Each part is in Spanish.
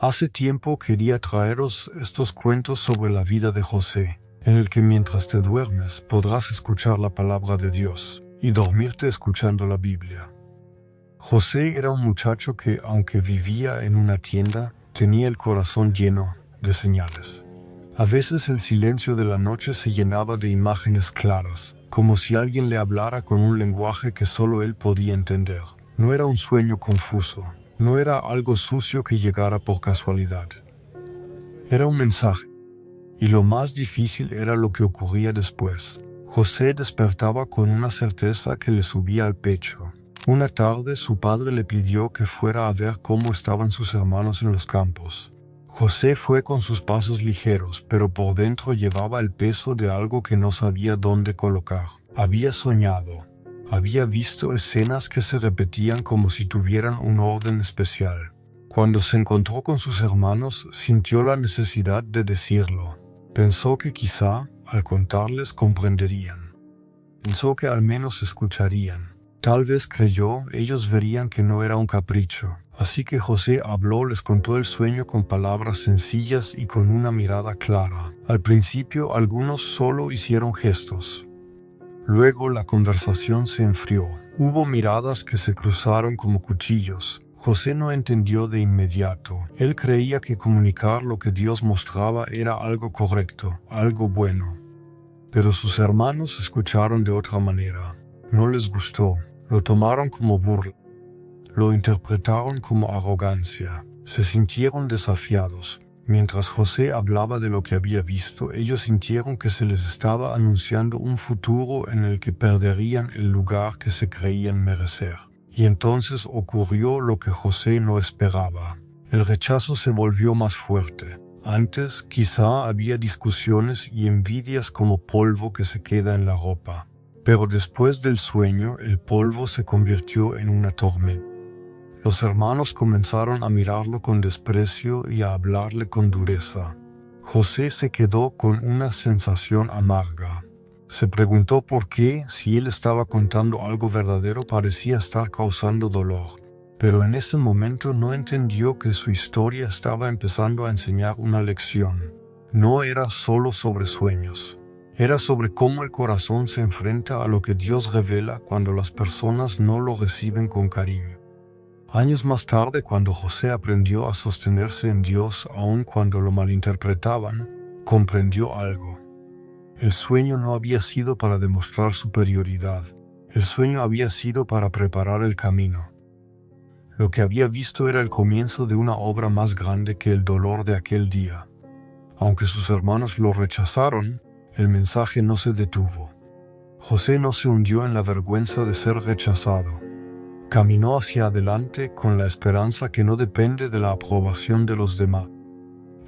Hace tiempo quería traeros estos cuentos sobre la vida de José, en el que mientras te duermes podrás escuchar la palabra de Dios y dormirte escuchando la Biblia. José era un muchacho que, aunque vivía en una tienda, tenía el corazón lleno de señales. A veces el silencio de la noche se llenaba de imágenes claras, como si alguien le hablara con un lenguaje que solo él podía entender. No era un sueño confuso, no era algo sucio que llegara por casualidad. Era un mensaje, y lo más difícil era lo que ocurría después. José despertaba con una certeza que le subía al pecho. Una tarde su padre le pidió que fuera a ver cómo estaban sus hermanos en los campos. José fue con sus pasos ligeros, pero por dentro llevaba el peso de algo que no sabía dónde colocar. Había soñado, había visto escenas que se repetían como si tuvieran un orden especial. Cuando se encontró con sus hermanos, sintió la necesidad de decirlo. Pensó que quizá, al contarles, comprenderían. Pensó que al menos escucharían. Tal vez creyó, ellos verían que no era un capricho. Así que José habló, les contó el sueño con palabras sencillas y con una mirada clara. Al principio algunos solo hicieron gestos. Luego la conversación se enfrió. Hubo miradas que se cruzaron como cuchillos. José no entendió de inmediato. Él creía que comunicar lo que Dios mostraba era algo correcto, algo bueno. Pero sus hermanos escucharon de otra manera. No les gustó. Lo tomaron como burla. Lo interpretaron como arrogancia. Se sintieron desafiados. Mientras José hablaba de lo que había visto, ellos sintieron que se les estaba anunciando un futuro en el que perderían el lugar que se creían merecer. Y entonces ocurrió lo que José no esperaba. El rechazo se volvió más fuerte. Antes, quizá había discusiones y envidias como polvo que se queda en la ropa. Pero después del sueño, el polvo se convirtió en una tormenta. Los hermanos comenzaron a mirarlo con desprecio y a hablarle con dureza. José se quedó con una sensación amarga. Se preguntó por qué, si él estaba contando algo verdadero, parecía estar causando dolor. Pero en ese momento no entendió que su historia estaba empezando a enseñar una lección. No era solo sobre sueños. Era sobre cómo el corazón se enfrenta a lo que Dios revela cuando las personas no lo reciben con cariño. Años más tarde, cuando José aprendió a sostenerse en Dios aun cuando lo malinterpretaban, comprendió algo. El sueño no había sido para demostrar superioridad. El sueño había sido para preparar el camino. Lo que había visto era el comienzo de una obra más grande que el dolor de aquel día. Aunque sus hermanos lo rechazaron, el mensaje no se detuvo. José no se hundió en la vergüenza de ser rechazado. Caminó hacia adelante con la esperanza que no depende de la aprobación de los demás.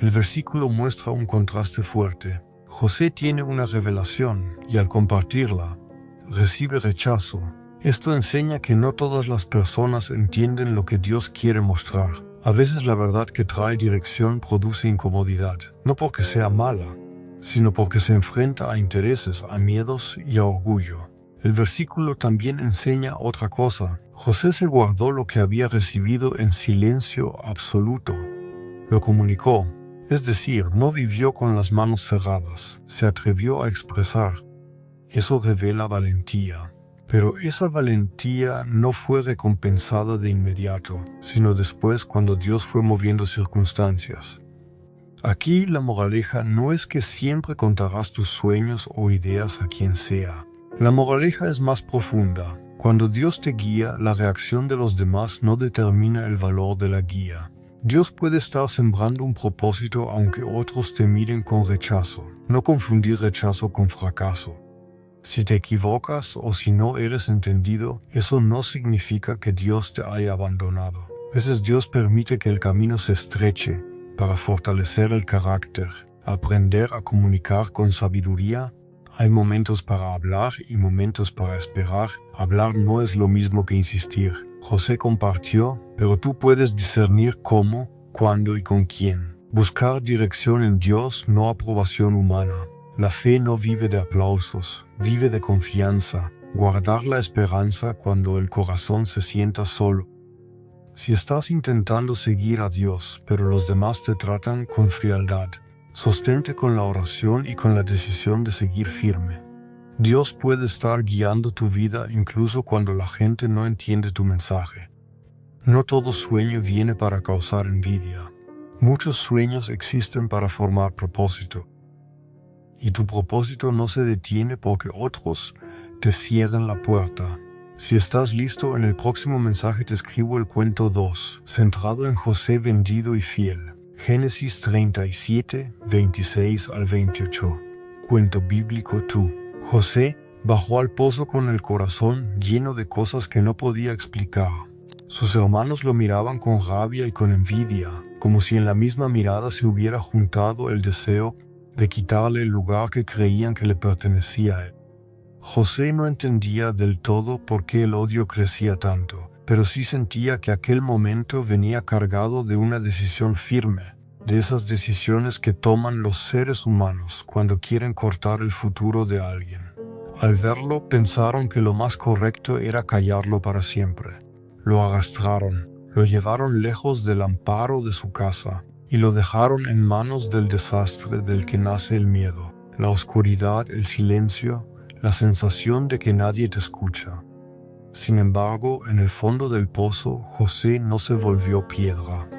El versículo muestra un contraste fuerte. José tiene una revelación y al compartirla, recibe rechazo. Esto enseña que no todas las personas entienden lo que Dios quiere mostrar. A veces la verdad que trae dirección produce incomodidad, no porque sea mala, sino porque se enfrenta a intereses, a miedos y a orgullo. El versículo también enseña otra cosa. José se guardó lo que había recibido en silencio absoluto. Lo comunicó, es decir, no vivió con las manos cerradas, se atrevió a expresar. Eso revela valentía. Pero esa valentía no fue recompensada de inmediato, sino después cuando Dios fue moviendo circunstancias. Aquí la moraleja no es que siempre contarás tus sueños o ideas a quien sea. La moraleja es más profunda. Cuando Dios te guía, la reacción de los demás no determina el valor de la guía. Dios puede estar sembrando un propósito aunque otros te miren con rechazo. No confundir rechazo con fracaso. Si te equivocas o si no eres entendido, eso no significa que Dios te haya abandonado. A veces Dios permite que el camino se estreche para fortalecer el carácter, aprender a comunicar con sabiduría. Hay momentos para hablar y momentos para esperar. Hablar no es lo mismo que insistir. José compartió, pero tú puedes discernir cómo, cuándo y con quién. Buscar dirección en Dios, no aprobación humana. La fe no vive de aplausos, vive de confianza. Guardar la esperanza cuando el corazón se sienta solo. Si estás intentando seguir a Dios, pero los demás te tratan con frialdad, sostente con la oración y con la decisión de seguir firme. Dios puede estar guiando tu vida incluso cuando la gente no entiende tu mensaje. No todo sueño viene para causar envidia. Muchos sueños existen para formar propósito. Y tu propósito no se detiene porque otros te cierren la puerta. Si estás listo, en el próximo mensaje te escribo el cuento 2, centrado en José vendido y fiel. Génesis 37, 26 al 28. Cuento bíblico 2. José bajó al pozo con el corazón lleno de cosas que no podía explicar. Sus hermanos lo miraban con rabia y con envidia, como si en la misma mirada se hubiera juntado el deseo de quitarle el lugar que creían que le pertenecía a él. José no entendía del todo por qué el odio crecía tanto, pero sí sentía que aquel momento venía cargado de una decisión firme, de esas decisiones que toman los seres humanos cuando quieren cortar el futuro de alguien. Al verlo, pensaron que lo más correcto era callarlo para siempre. Lo arrastraron, lo llevaron lejos del amparo de su casa y lo dejaron en manos del desastre del que nace el miedo, la oscuridad, el silencio, la sensación de que nadie te escucha. Sin embargo, en el fondo del pozo, José no se volvió piedra.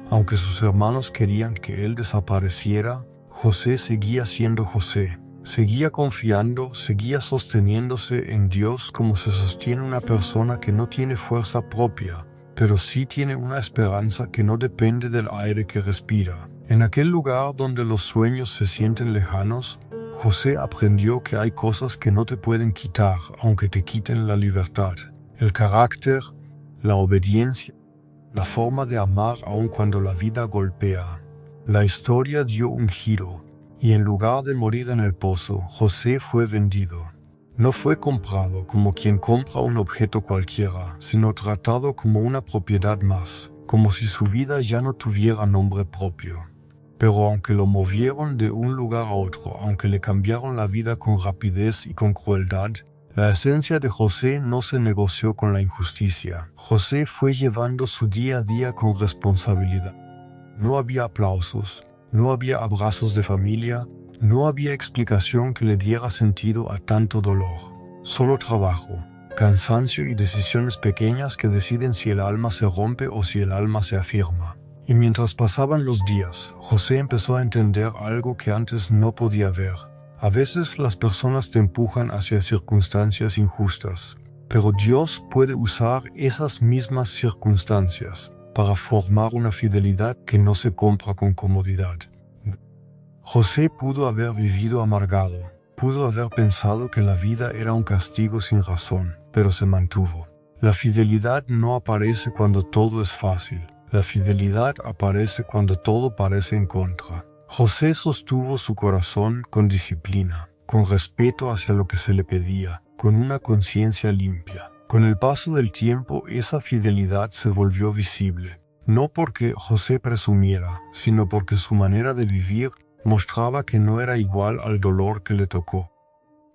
Aunque sus hermanos querían que él desapareciera, José seguía siendo José. Seguía confiando, seguía sosteniéndose en Dios como se sostiene una persona que no tiene fuerza propia, pero sí tiene una esperanza que no depende del aire que respira. En aquel lugar donde los sueños se sienten lejanos, José aprendió que hay cosas que no te pueden quitar, aunque te quiten la libertad. El carácter, la obediencia, la forma de amar aun cuando la vida golpea. La historia dio un giro, y en lugar de morir en el pozo, José fue vendido. No fue comprado como quien compra un objeto cualquiera, sino tratado como una propiedad más, como si su vida ya no tuviera nombre propio. Pero aunque lo movieron de un lugar a otro, aunque le cambiaron la vida con rapidez y con crueldad, la esencia de José no se negoció con la injusticia. José fue llevando su día a día con responsabilidad. No había aplausos, no había abrazos de familia, no había explicación que le diera sentido a tanto dolor. Solo trabajo, cansancio y decisiones pequeñas que deciden si el alma se rompe o si el alma se afirma. Y mientras pasaban los días, José empezó a entender algo que antes no podía ver. A veces las personas te empujan hacia circunstancias injustas, pero Dios puede usar esas mismas circunstancias para formar una fidelidad que no se compra con comodidad. José pudo haber vivido amargado, pudo haber pensado que la vida era un castigo sin razón, pero se mantuvo. La fidelidad no aparece cuando todo es fácil. La fidelidad aparece cuando todo parece en contra. José sostuvo su corazón con disciplina, con respeto hacia lo que se le pedía, con una conciencia limpia. Con el paso del tiempo, esa fidelidad se volvió visible, no porque José presumiera, sino porque su manera de vivir mostraba que no era igual al dolor que le tocó.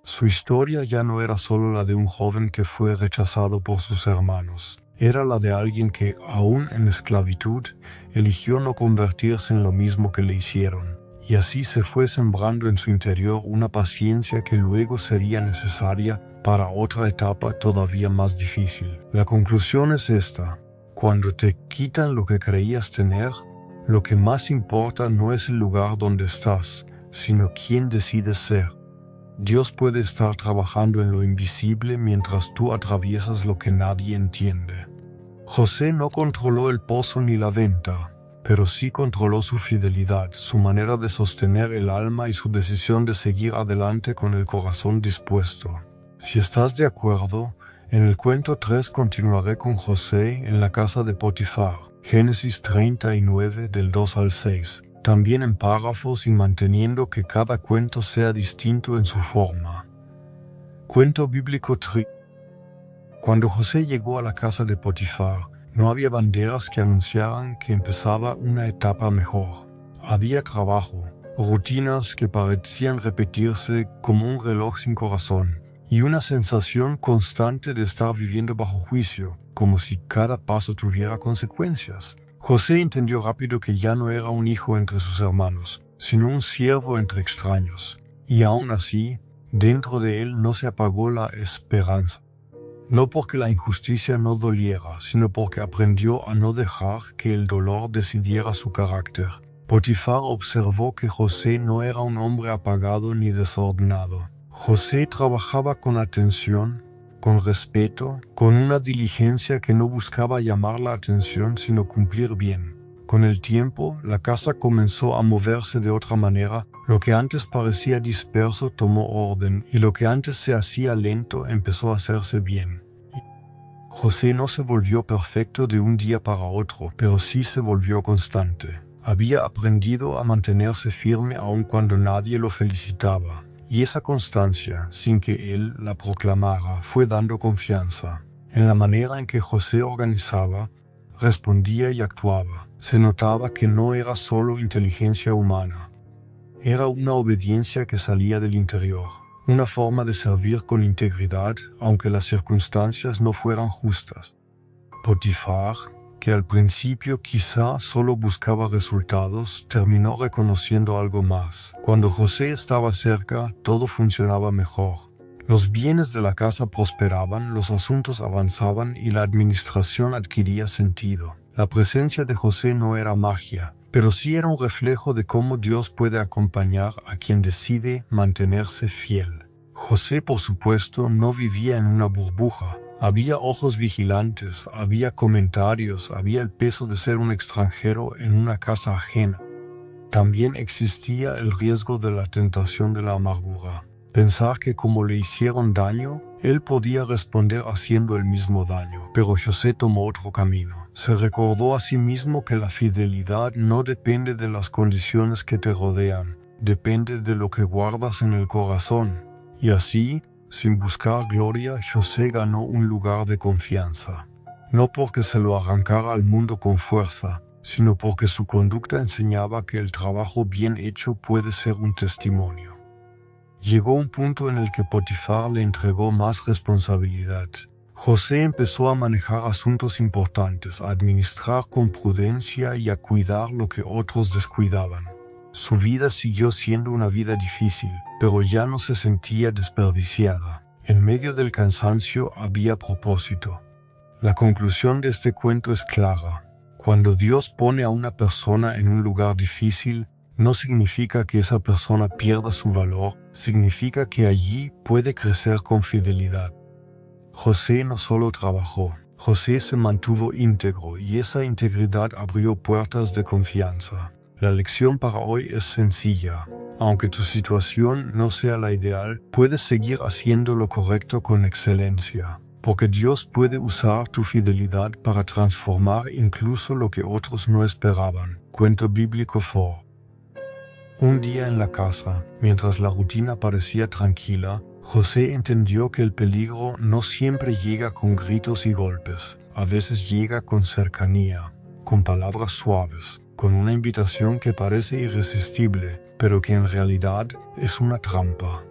Su historia ya no era solo la de un joven que fue rechazado por sus hermanos. Era la de alguien que, aún en esclavitud, eligió no convertirse en lo mismo que le hicieron, y así se fue sembrando en su interior una paciencia que luego sería necesaria para otra etapa todavía más difícil. La conclusión es esta: cuando te quitan lo que creías tener, lo que más importa no es el lugar donde estás, sino quién decides ser. Dios puede estar trabajando en lo invisible mientras tú atraviesas lo que nadie entiende. José no controló el pozo ni la venta, pero sí controló su fidelidad, su manera de sostener el alma y su decisión de seguir adelante con el corazón dispuesto. Si estás de acuerdo, en el cuento 3 continuaré con José en la casa de Potifar, Génesis 39 del 2 al 6. También en párrafos y manteniendo que cada cuento sea distinto en su forma. Cuento bíblico 3. Cuando José llegó a la casa de Potifar, no había banderas que anunciaran que empezaba una etapa mejor. Había trabajo, rutinas que parecían repetirse como un reloj sin corazón, y una sensación constante de estar viviendo bajo juicio, como si cada paso tuviera consecuencias. José entendió rápido que ya no era un hijo entre sus hermanos, sino un siervo entre extraños. Y aún así, dentro de él no se apagó la esperanza. No porque la injusticia no doliera, sino porque aprendió a no dejar que el dolor decidiera su carácter. Potifar observó que José no era un hombre apagado ni desordenado. José trabajaba con atención, con respeto, con una diligencia que no buscaba llamar la atención sino cumplir bien. Con el tiempo, la casa comenzó a moverse de otra manera. Lo que antes parecía disperso tomó orden y lo que antes se hacía lento empezó a hacerse bien. José no se volvió perfecto de un día para otro, pero sí se volvió constante. Había aprendido a mantenerse firme aun cuando nadie lo felicitaba. Y esa constancia, sin que él la proclamara, fue dando confianza. En la manera en que José organizaba, respondía y actuaba, se notaba que no era solo inteligencia humana. Era una obediencia que salía del interior, una forma de servir con integridad, aunque las circunstancias no fueran justas. Potifar, que al principio quizá solo buscaba resultados, terminó reconociendo algo más. Cuando José estaba cerca, todo funcionaba mejor. Los bienes de la casa prosperaban, los asuntos avanzaban y la administración adquiría sentido. La presencia de José no era magia, pero sí era un reflejo de cómo Dios puede acompañar a quien decide mantenerse fiel. José, por supuesto, no vivía en una burbuja. Había ojos vigilantes, había comentarios, había el peso de ser un extranjero en una casa ajena. También existía el riesgo de la tentación de la amargura. Pensar que como le hicieron daño, él podía responder haciendo el mismo daño. Pero José tomó otro camino. Se recordó a sí mismo que la fidelidad no depende de las condiciones que te rodean, depende de lo que guardas en el corazón. Y así, sin buscar gloria, José ganó un lugar de confianza. No porque se lo arrancara al mundo con fuerza, sino porque su conducta enseñaba que el trabajo bien hecho puede ser un testimonio. Llegó un punto en el que Potifar le entregó más responsabilidad. José empezó a manejar asuntos importantes, a administrar con prudencia y a cuidar lo que otros descuidaban. Su vida siguió siendo una vida difícil, pero ya no se sentía desperdiciada. En medio del cansancio había propósito. La conclusión de este cuento es clara. Cuando Dios pone a una persona en un lugar difícil, no significa que esa persona pierda su valor, significa que allí puede crecer con fidelidad. José no solo trabajó, José se mantuvo íntegro y esa integridad abrió puertas de confianza. La lección para hoy es sencilla. Aunque tu situación no sea la ideal, puedes seguir haciendo lo correcto con excelencia, porque Dios puede usar tu fidelidad para transformar incluso lo que otros no esperaban. Cuento bíblico 4. Un día en la casa, mientras la rutina parecía tranquila, José entendió que el peligro no siempre llega con gritos y golpes. A veces llega con cercanía, con palabras suaves, con una invitación que parece irresistible, pero que en realidad es una trampa.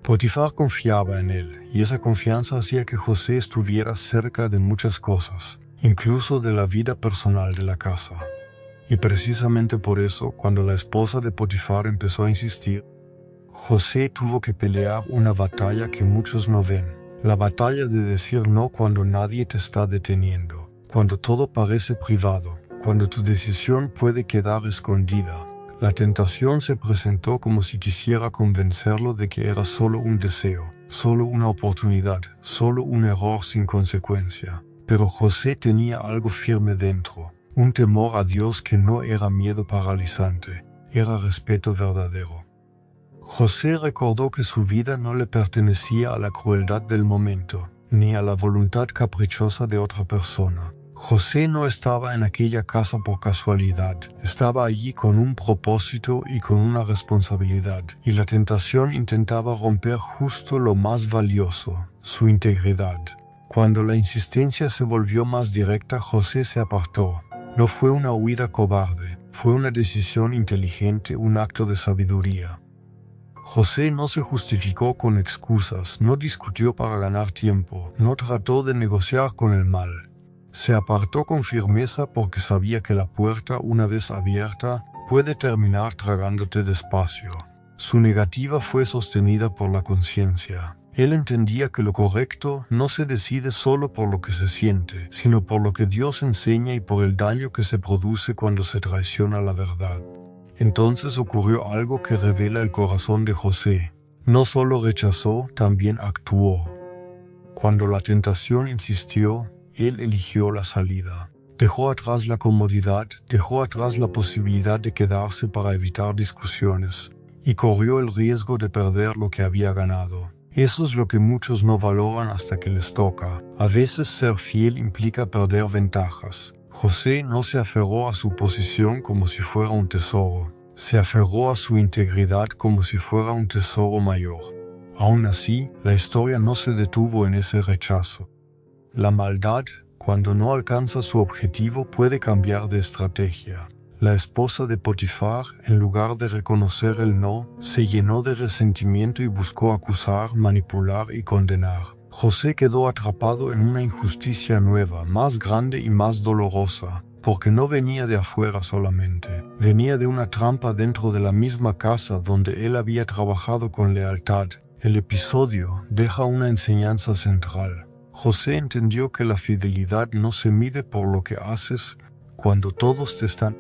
Potifar confiaba en él, y esa confianza hacía que José estuviera cerca de muchas cosas, incluso de la vida personal de la casa. Y precisamente por eso, cuando la esposa de Potifar empezó a insistir, José tuvo que pelear una batalla que muchos no ven. La batalla de decir no cuando nadie te está deteniendo, cuando todo parece privado, cuando tu decisión puede quedar escondida. La tentación se presentó como si quisiera convencerlo de que era solo un deseo, solo una oportunidad, solo un error sin consecuencia. Pero José tenía algo firme dentro. Un temor a Dios que no era miedo paralizante, era respeto verdadero. José recordó que su vida no le pertenecía a la crueldad del momento, ni a la voluntad caprichosa de otra persona. José no estaba en aquella casa por casualidad, estaba allí con un propósito y con una responsabilidad, y la tentación intentaba romper justo lo más valioso, su integridad. Cuando la insistencia se volvió más directa, José se apartó. No fue una huida cobarde, fue una decisión inteligente, un acto de sabiduría. José no se justificó con excusas, no discutió para ganar tiempo, no trató de negociar con el mal. Se apartó con firmeza porque sabía que la puerta, una vez abierta, puede terminar tragándote despacio. Su negativa fue sostenida por la conciencia. Él entendía que lo correcto no se decide solo por lo que se siente, sino por lo que Dios enseña y por el daño que se produce cuando se traiciona la verdad. Entonces ocurrió algo que revela el corazón de José. No solo rechazó, también actuó. Cuando la tentación insistió, él eligió la salida. Dejó atrás la comodidad, dejó atrás la posibilidad de quedarse para evitar discusiones, y corrió el riesgo de perder lo que había ganado. Eso es lo que muchos no valoran hasta que les toca. A veces ser fiel implica perder ventajas. José no se aferró a su posición como si fuera un tesoro. Se aferró a su integridad como si fuera un tesoro mayor. Aún así, la historia no se detuvo en ese rechazo. La maldad, cuando no alcanza su objetivo, puede cambiar de estrategia. La esposa de Potifar, en lugar de reconocer el no, se llenó de resentimiento y buscó acusar, manipular y condenar. José quedó atrapado en una injusticia nueva, más grande y más dolorosa, porque no venía de afuera solamente, venía de una trampa dentro de la misma casa donde él había trabajado con lealtad. El episodio deja una enseñanza central. José entendió que la fidelidad no se mide por lo que haces cuando todos te están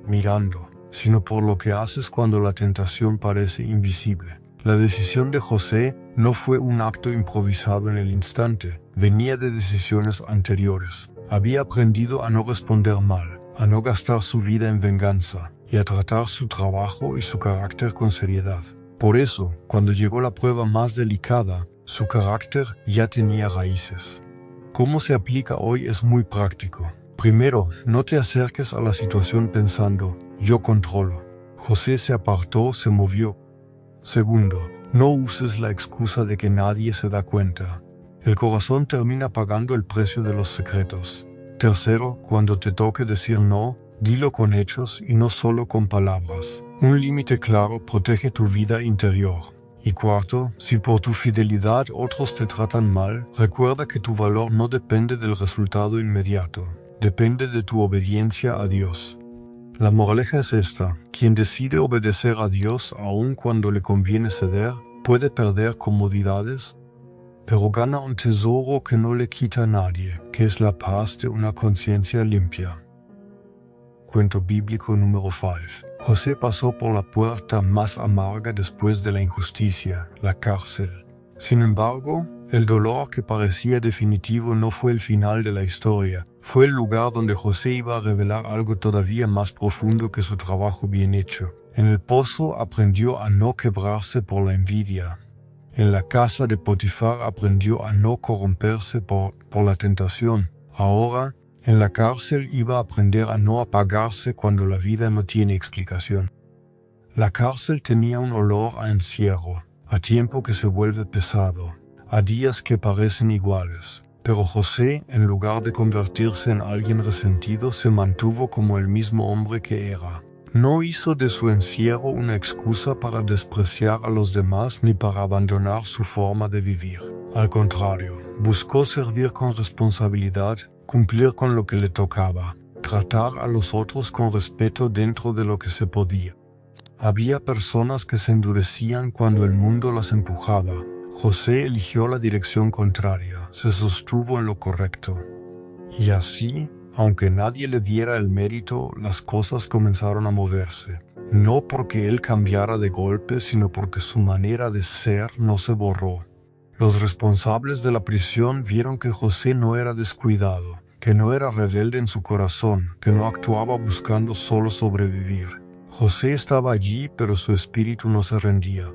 mirando, sino por lo que haces cuando la tentación parece invisible. La decisión de José no fue un acto improvisado en el instante, venía de decisiones anteriores. Había aprendido a no responder mal, a no gastar su vida en venganza y a tratar su trabajo y su carácter con seriedad. Por eso, cuando llegó la prueba más delicada, su carácter ya tenía raíces. Cómo se aplica hoy es muy práctico. Primero, no te acerques a la situación pensando, yo controlo. José se apartó, se movió. Segundo, no uses la excusa de que nadie se da cuenta. El corazón termina pagando el precio de los secretos. Tercero, cuando te toque decir no, dilo con hechos y no solo con palabras. Un límite claro protege tu vida interior. Y cuarto, si por tu fidelidad otros te tratan mal, recuerda que tu valor no depende del resultado inmediato, depende de tu obediencia a Dios. La moraleja es esta: quien decide obedecer a Dios aun cuando le conviene ceder, puede perder comodidades, pero gana un tesoro que no le quita a nadie, que es la paz de una conciencia limpia. Cuento bíblico número 5. José pasó por la puerta más amarga después de la injusticia, la cárcel. Sin embargo, el dolor que parecía definitivo no fue el final de la historia, fue el lugar donde José iba a revelar algo todavía más profundo que su trabajo bien hecho. En el pozo aprendió a no quebrarse por la envidia. En la casa de Potifar aprendió a no corromperse por la tentación. Ahora, en la cárcel iba a aprender a no apagarse cuando la vida no tiene explicación. La cárcel tenía un olor a encierro, a tiempo que se vuelve pesado, a días que parecen iguales. Pero José, en lugar de convertirse en alguien resentido, se mantuvo como el mismo hombre que era. No hizo de su encierro una excusa para despreciar a los demás ni para abandonar su forma de vivir. Al contrario, buscó servir con responsabilidad, cumplir con lo que le tocaba, tratar a los otros con respeto dentro de lo que se podía. Había personas que se endurecían cuando el mundo las empujaba. José eligió la dirección contraria, se sostuvo en lo correcto. Y así, aunque nadie le diera el mérito, las cosas comenzaron a moverse. No porque él cambiara de golpe, sino porque su manera de ser no se borró. Los responsables de la prisión vieron que José no era descuidado, que no era rebelde en su corazón, que no actuaba buscando solo sobrevivir. José estaba allí, pero su espíritu no se rendía.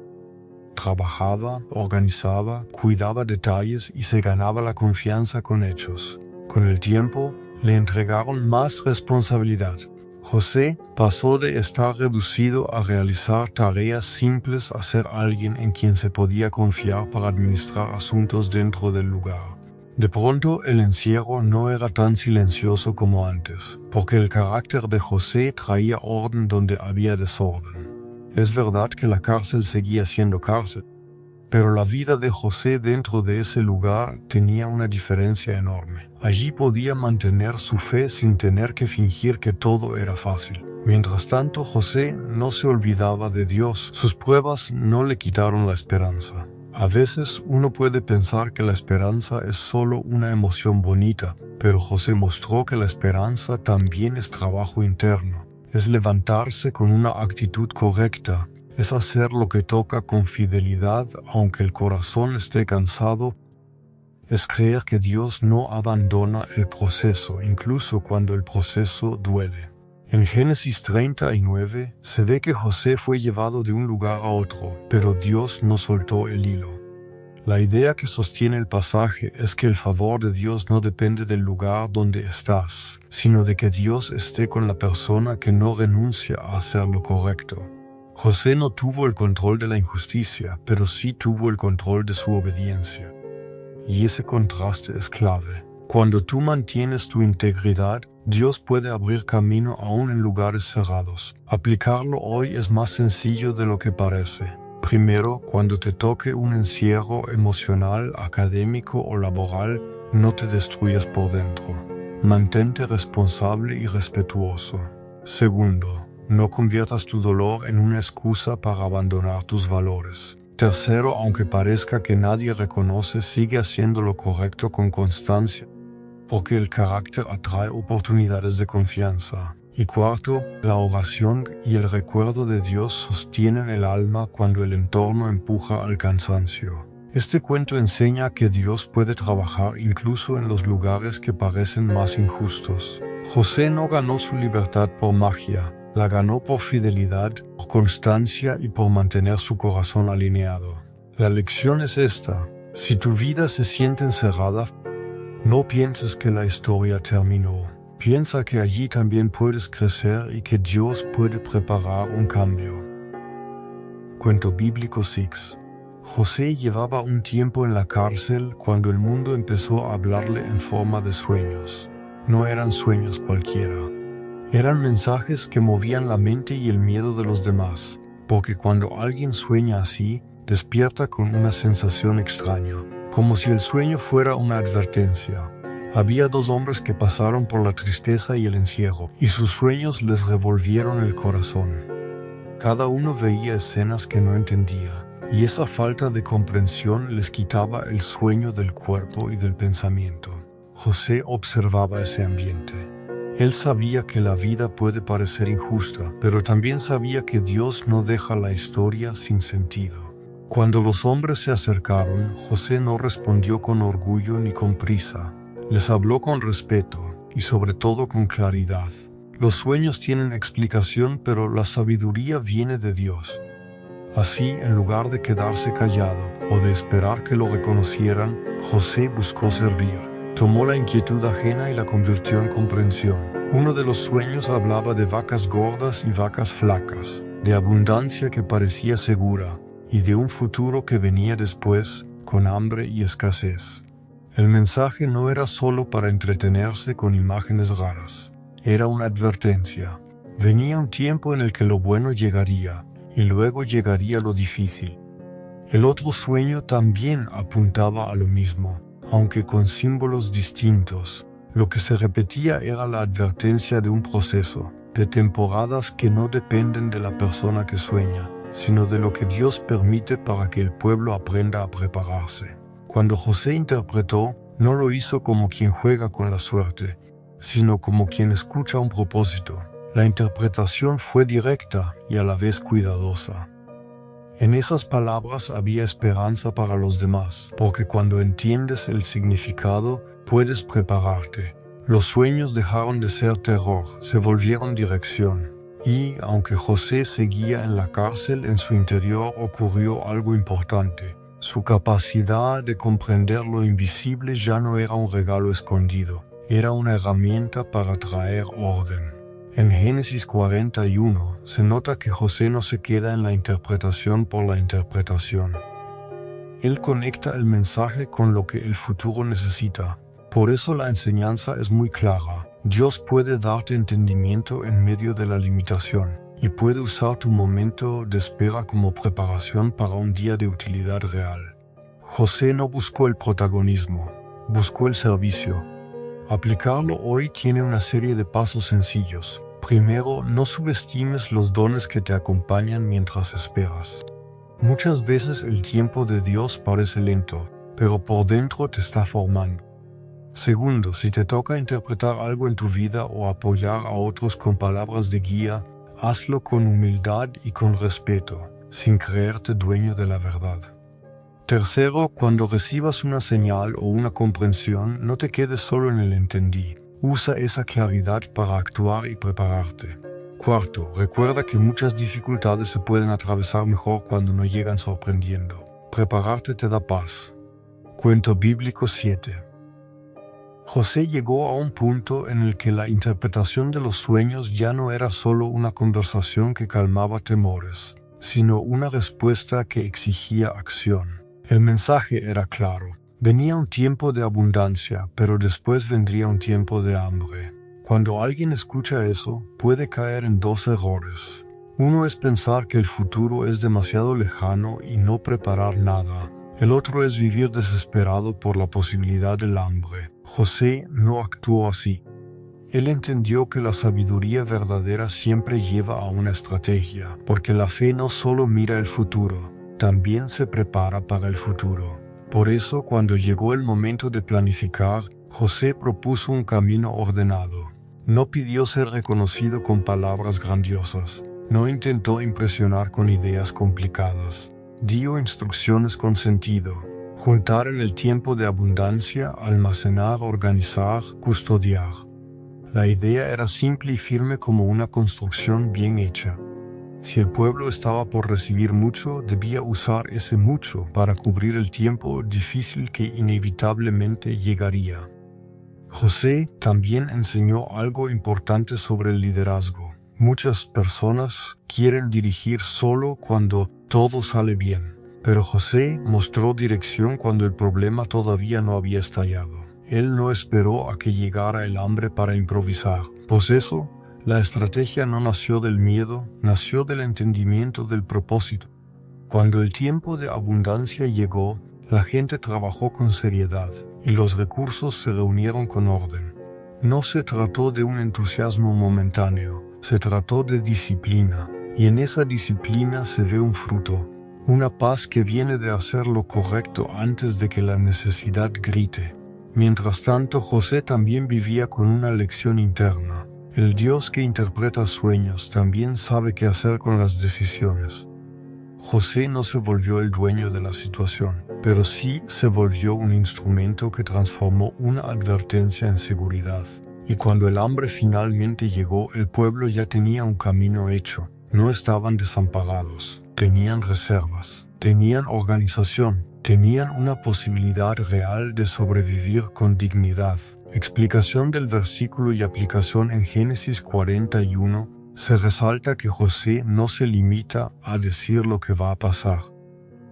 Trabajaba, organizaba, cuidaba detalles y se ganaba la confianza con hechos. Con el tiempo, le entregaron más responsabilidad. José pasó de estar reducido a realizar tareas simples a ser alguien en quien se podía confiar para administrar asuntos dentro del lugar. De pronto, el encierro no era tan silencioso como antes, porque el carácter de José traía orden donde había desorden. Es verdad que la cárcel seguía siendo cárcel, pero la vida de José dentro de ese lugar tenía una diferencia enorme. Allí podía mantener su fe sin tener que fingir que todo era fácil. Mientras tanto, José no se olvidaba de Dios. Sus pruebas no le quitaron la esperanza. A veces uno puede pensar que la esperanza es solo una emoción bonita, pero José mostró que la esperanza también es trabajo interno. Es levantarse con una actitud correcta. Es hacer lo que toca con fidelidad aunque el corazón esté cansado. Es creer que Dios no abandona el proceso, incluso cuando el proceso duele. En Génesis 39 se ve que José fue llevado de un lugar a otro, pero Dios no soltó el hilo. La idea que sostiene el pasaje es que el favor de Dios no depende del lugar donde estás, sino de que Dios esté con la persona que no renuncia a hacer lo correcto. José no tuvo el control de la injusticia, pero sí tuvo el control de su obediencia. Y ese contraste es clave. Cuando tú mantienes tu integridad, Dios puede abrir camino aún en lugares cerrados. Aplicarlo hoy es más sencillo de lo que parece. Primero, cuando te toque un encierro emocional, académico o laboral, no te destruyas por dentro. Mantente responsable y respetuoso. Segundo, no conviertas tu dolor en una excusa para abandonar tus valores. Tercero, aunque parezca que nadie reconoce, sigue haciendo lo correcto con constancia, porque el carácter atrae oportunidades de confianza. Y cuarto, la oración y el recuerdo de Dios sostienen el alma cuando el entorno empuja al cansancio. Este cuento enseña que Dios puede trabajar incluso en los lugares que parecen más injustos. José no ganó su libertad por magia, la ganó por fidelidad, por constancia y por mantener su corazón alineado. La lección es esta: si tu vida se siente encerrada, no pienses que la historia terminó. Piensa que allí también puedes crecer y que Dios puede preparar un cambio. Cuento bíblico 6. José llevaba un tiempo en la cárcel cuando el mundo empezó a hablarle en forma de sueños. No eran sueños cualquiera. Eran mensajes que movían la mente y el miedo de los demás, porque cuando alguien sueña así, despierta con una sensación extraña, como si el sueño fuera una advertencia. Había dos hombres que pasaron por la tristeza y el encierro, y sus sueños les revolvieron el corazón. Cada uno veía escenas que no entendía, y esa falta de comprensión les quitaba el sueño del cuerpo y del pensamiento. José observaba ese ambiente. Él sabía que la vida puede parecer injusta, pero también sabía que Dios no deja la historia sin sentido. Cuando los hombres se acercaron, José no respondió con orgullo ni con prisa. Les habló con respeto y sobre todo con claridad. Los sueños tienen explicación, pero la sabiduría viene de Dios. Así, en lugar de quedarse callado o de esperar que lo reconocieran, José buscó servir. Tomó la inquietud ajena y la convirtió en comprensión. Uno de los sueños hablaba de vacas gordas y vacas flacas, de abundancia que parecía segura y de un futuro que venía después, con hambre y escasez. El mensaje no era solo para entretenerse con imágenes raras. Era una advertencia. Venía un tiempo en el que lo bueno llegaría, y luego llegaría lo difícil. El otro sueño también apuntaba a lo mismo, aunque con símbolos distintos. Lo que se repetía era la advertencia de un proceso, de temporadas que no dependen de la persona que sueña, sino de lo que Dios permite para que el pueblo aprenda a prepararse. Cuando José interpretó, no lo hizo como quien juega con la suerte, sino como quien escucha un propósito. La interpretación fue directa y a la vez cuidadosa. En esas palabras había esperanza para los demás, porque cuando entiendes el significado, puedes prepararte. Los sueños dejaron de ser terror, se volvieron dirección. Y, aunque José seguía en la cárcel, en su interior ocurrió algo importante. Su capacidad de comprender lo invisible ya no era un regalo escondido, era una herramienta para traer orden. En Génesis 41 se nota que José no se queda en la interpretación por la interpretación. Él conecta el mensaje con lo que el futuro necesita. Por eso la enseñanza es muy clara. Dios puede darte entendimiento en medio de la limitación, y puede usar tu momento de espera como preparación para un día de utilidad real. José no buscó el protagonismo, buscó el servicio. Aplicarlo hoy tiene una serie de pasos sencillos. Primero, no subestimes los dones que te acompañan mientras esperas. Muchas veces el tiempo de Dios parece lento, pero por dentro te está formando. Segundo, si te toca interpretar algo en tu vida o apoyar a otros con palabras de guía, hazlo con humildad y con respeto, sin creerte dueño de la verdad. Tercero, cuando recibas una señal o una comprensión, no te quedes solo en el entendí. Usa esa claridad para actuar y prepararte. Cuarto, recuerda que muchas dificultades se pueden atravesar mejor cuando no llegan sorprendiendo. Prepararte te da paz. Cuento bíblico 7. José llegó a un punto en el que la interpretación de los sueños ya no era solo una conversación que calmaba temores, sino una respuesta que exigía acción. El mensaje era claro. Venía un tiempo de abundancia, pero después vendría un tiempo de hambre. Cuando alguien escucha eso, puede caer en dos errores. Uno es pensar que el futuro es demasiado lejano y no preparar nada. El otro es vivir desesperado por la posibilidad del hambre. José no actuó así. Él entendió que la sabiduría verdadera siempre lleva a una estrategia, porque la fe no solo mira el futuro, también se prepara para el futuro. Por eso, cuando llegó el momento de planificar, José propuso un camino ordenado. No pidió ser reconocido con palabras grandiosas, no intentó impresionar con ideas complicadas. Dio instrucciones con sentido. Juntar en el tiempo de abundancia, almacenar, organizar, custodiar. La idea era simple y firme como una construcción bien hecha. Si el pueblo estaba por recibir mucho, debía usar ese mucho para cubrir el tiempo difícil que inevitablemente llegaría. José también enseñó algo importante sobre el liderazgo. Muchas personas quieren dirigir solo cuando todo sale bien, pero José mostró dirección cuando el problema todavía no había estallado. Él no esperó a que llegara el hambre para improvisar. Pues eso, la estrategia no nació del miedo, nació del entendimiento del propósito. Cuando el tiempo de abundancia llegó, la gente trabajó con seriedad y los recursos se reunieron con orden. No se trató de un entusiasmo momentáneo, se trató de disciplina, y en esa disciplina se ve un fruto, una paz que viene de hacer lo correcto antes de que la necesidad grite. Mientras tanto, José también vivía con una lección interna. El Dios que interpreta sueños también sabe qué hacer con las decisiones. José no se volvió el dueño de la situación, pero sí se volvió un instrumento que transformó una advertencia en seguridad. Y cuando el hambre finalmente llegó, el pueblo ya tenía un camino hecho. No estaban desamparados, tenían reservas, tenían organización, tenían una posibilidad real de sobrevivir con dignidad. Explicación del versículo y aplicación en Génesis 41. Se resalta que José no se limita a decir lo que va a pasar.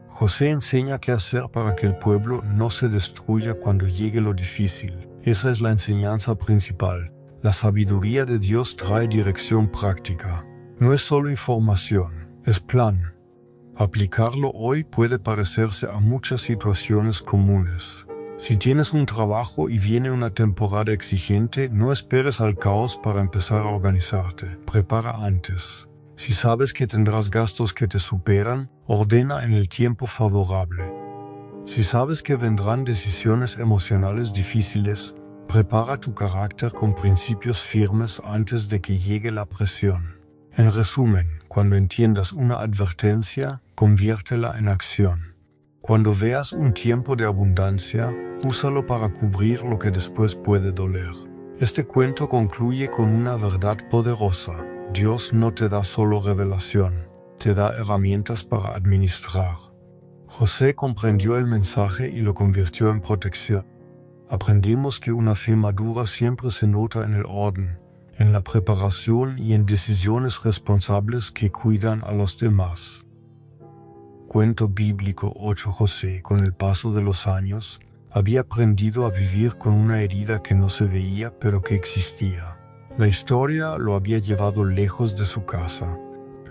José enseña qué hacer para que el pueblo no se destruya cuando llegue lo difícil. Esa es la enseñanza principal. La sabiduría de Dios trae dirección práctica. No es solo información, es plan. Aplicarlo hoy puede parecerse a muchas situaciones comunes. Si tienes un trabajo y viene una temporada exigente, no esperes al caos para empezar a organizarte. Prepara antes. Si sabes que tendrás gastos que te superan, ordena en el tiempo favorable. Si sabes que vendrán decisiones emocionales difíciles, prepara tu carácter con principios firmes antes de que llegue la presión. En resumen, cuando entiendas una advertencia, conviértela en acción. Cuando veas un tiempo de abundancia, úsalo para cubrir lo que después puede doler. Este cuento concluye con una verdad poderosa. Dios no te da solo revelación, te da herramientas para administrar. José comprendió el mensaje y lo convirtió en protección. Aprendimos que una fe madura siempre se nota en el orden, en la preparación y en decisiones responsables que cuidan a los demás. Cuento bíblico 8. José, con el paso de los años, había aprendido a vivir con una herida que no se veía pero que existía. La historia lo había llevado lejos de su casa.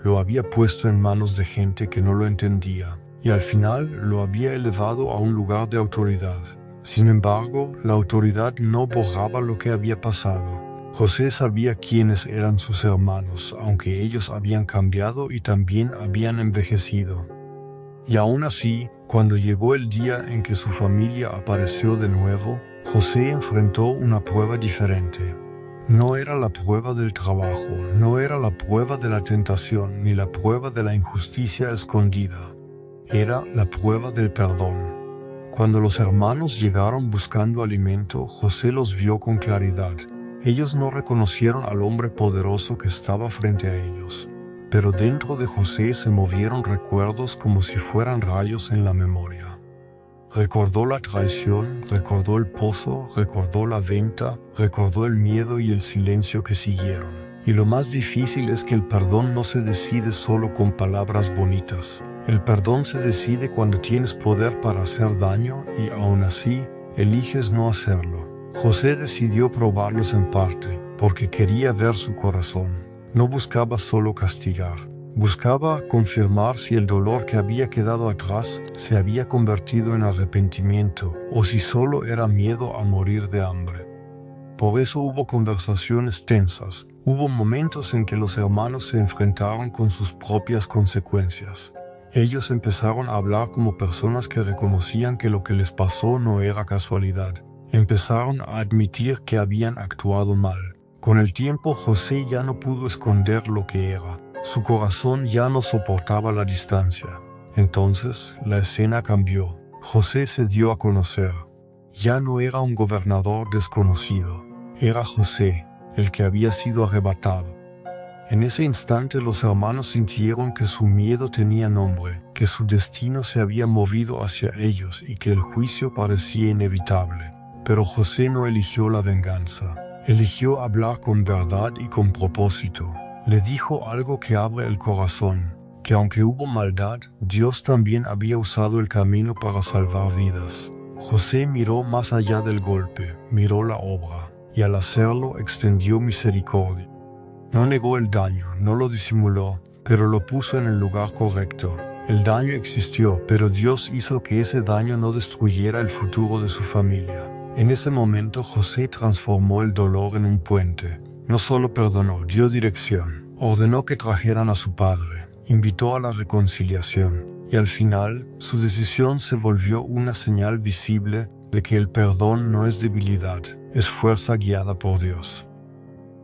lo había puesto en manos de gente que no lo entendía, y al final lo había elevado a un lugar de autoridad. Sin embargo, la autoridad no borraba lo que había pasado. José sabía quiénes eran sus hermanos, aunque ellos habían cambiado y también habían envejecido. Y aún así, cuando llegó el día en que su familia apareció de nuevo, José enfrentó una prueba diferente. No era la prueba del trabajo, no era la prueba de la tentación, ni la prueba de la injusticia escondida. Era la prueba del perdón. Cuando los hermanos llegaron buscando alimento, José los vio con claridad. Ellos no reconocieron al hombre poderoso que estaba frente a ellos, pero dentro de José se movieron recuerdos como si fueran rayos en la memoria. Recordó la traición, recordó el pozo, recordó la venta, recordó el miedo y el silencio que siguieron. Y lo más difícil es que el perdón no se decide solo con palabras bonitas. El perdón se decide cuando tienes poder para hacer daño y aún así eliges no hacerlo. José decidió probarlos en parte, porque quería ver su corazón. No buscaba solo castigar. Buscaba confirmar si el dolor que había quedado atrás se había convertido en arrepentimiento o si solo era miedo a morir de hambre. Por eso hubo conversaciones tensas. Hubo momentos en que los hermanos se enfrentaron con sus propias consecuencias. Ellos empezaron a hablar como personas que reconocían que lo que les pasó no era casualidad. Empezaron a admitir que habían actuado mal. Con el tiempo, José ya no pudo esconder lo que era. Su corazón ya no soportaba la distancia. Entonces, la escena cambió. José se dio a conocer. Ya no era un gobernador desconocido. Era José, el que había sido arrebatado. En ese instante los hermanos sintieron que su miedo tenía nombre, que su destino se había movido hacia ellos y que el juicio parecía inevitable. Pero José no eligió la venganza. Eligió hablar con verdad y con propósito. Le dijo algo que abre el corazón, que aunque hubo maldad, Dios también había usado el camino para salvar vidas. José miró más allá del golpe, miró la obra, y al hacerlo extendió misericordia. No negó el daño, no lo disimuló, pero lo puso en el lugar correcto. El daño existió, pero Dios hizo que ese daño no destruyera el futuro de su familia. En ese momento José transformó el dolor en un puente. No solo perdonó, dio dirección, ordenó que trajeran a su padre, invitó a la reconciliación, y al final su decisión se volvió una señal visible de que el perdón no es debilidad, es fuerza guiada por Dios.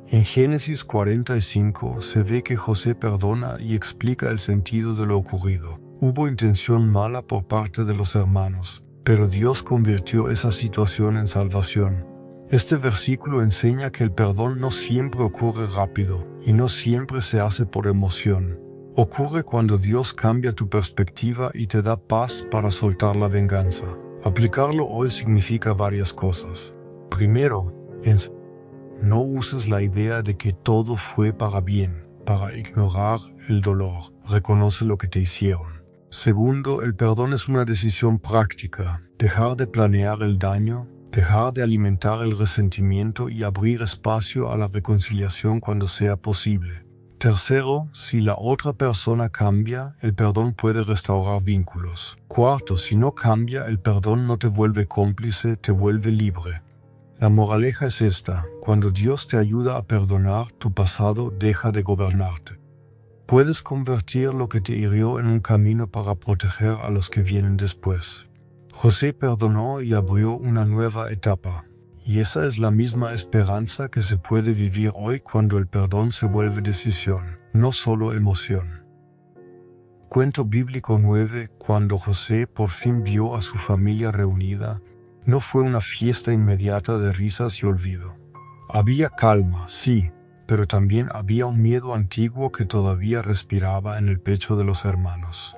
En Génesis 45 se ve que José perdona y explica el sentido de lo ocurrido. Hubo intención mala por parte de los hermanos, pero Dios convirtió esa situación en salvación. Este versículo enseña que el perdón no siempre ocurre rápido y no siempre se hace por emoción. Ocurre cuando Dios cambia tu perspectiva y te da paz para soltar la venganza. Aplicarlo hoy significa varias cosas. Primero, no uses la idea de que todo fue para bien, para ignorar el dolor. Reconoce lo que te hicieron. Segundo, el perdón es una decisión práctica. Dejar de planear el daño, dejar de alimentar el resentimiento y abrir espacio a la reconciliación cuando sea posible. Tercero, si la otra persona cambia, el perdón puede restaurar vínculos. Cuarto, si no cambia, el perdón no te vuelve cómplice, te vuelve libre. La moraleja es esta: cuando Dios te ayuda a perdonar, tu pasado deja de gobernarte. Puedes convertir lo que te hirió en un camino para proteger a los que vienen después. José perdonó y abrió una nueva etapa. Y esa es la misma esperanza que se puede vivir hoy cuando el perdón se vuelve decisión, no solo emoción. Cuento bíblico 9. Cuando José por fin vio a su familia reunida, no fue una fiesta inmediata de risas y olvido. Había calma, sí, pero también había un miedo antiguo que todavía respiraba en el pecho de los hermanos.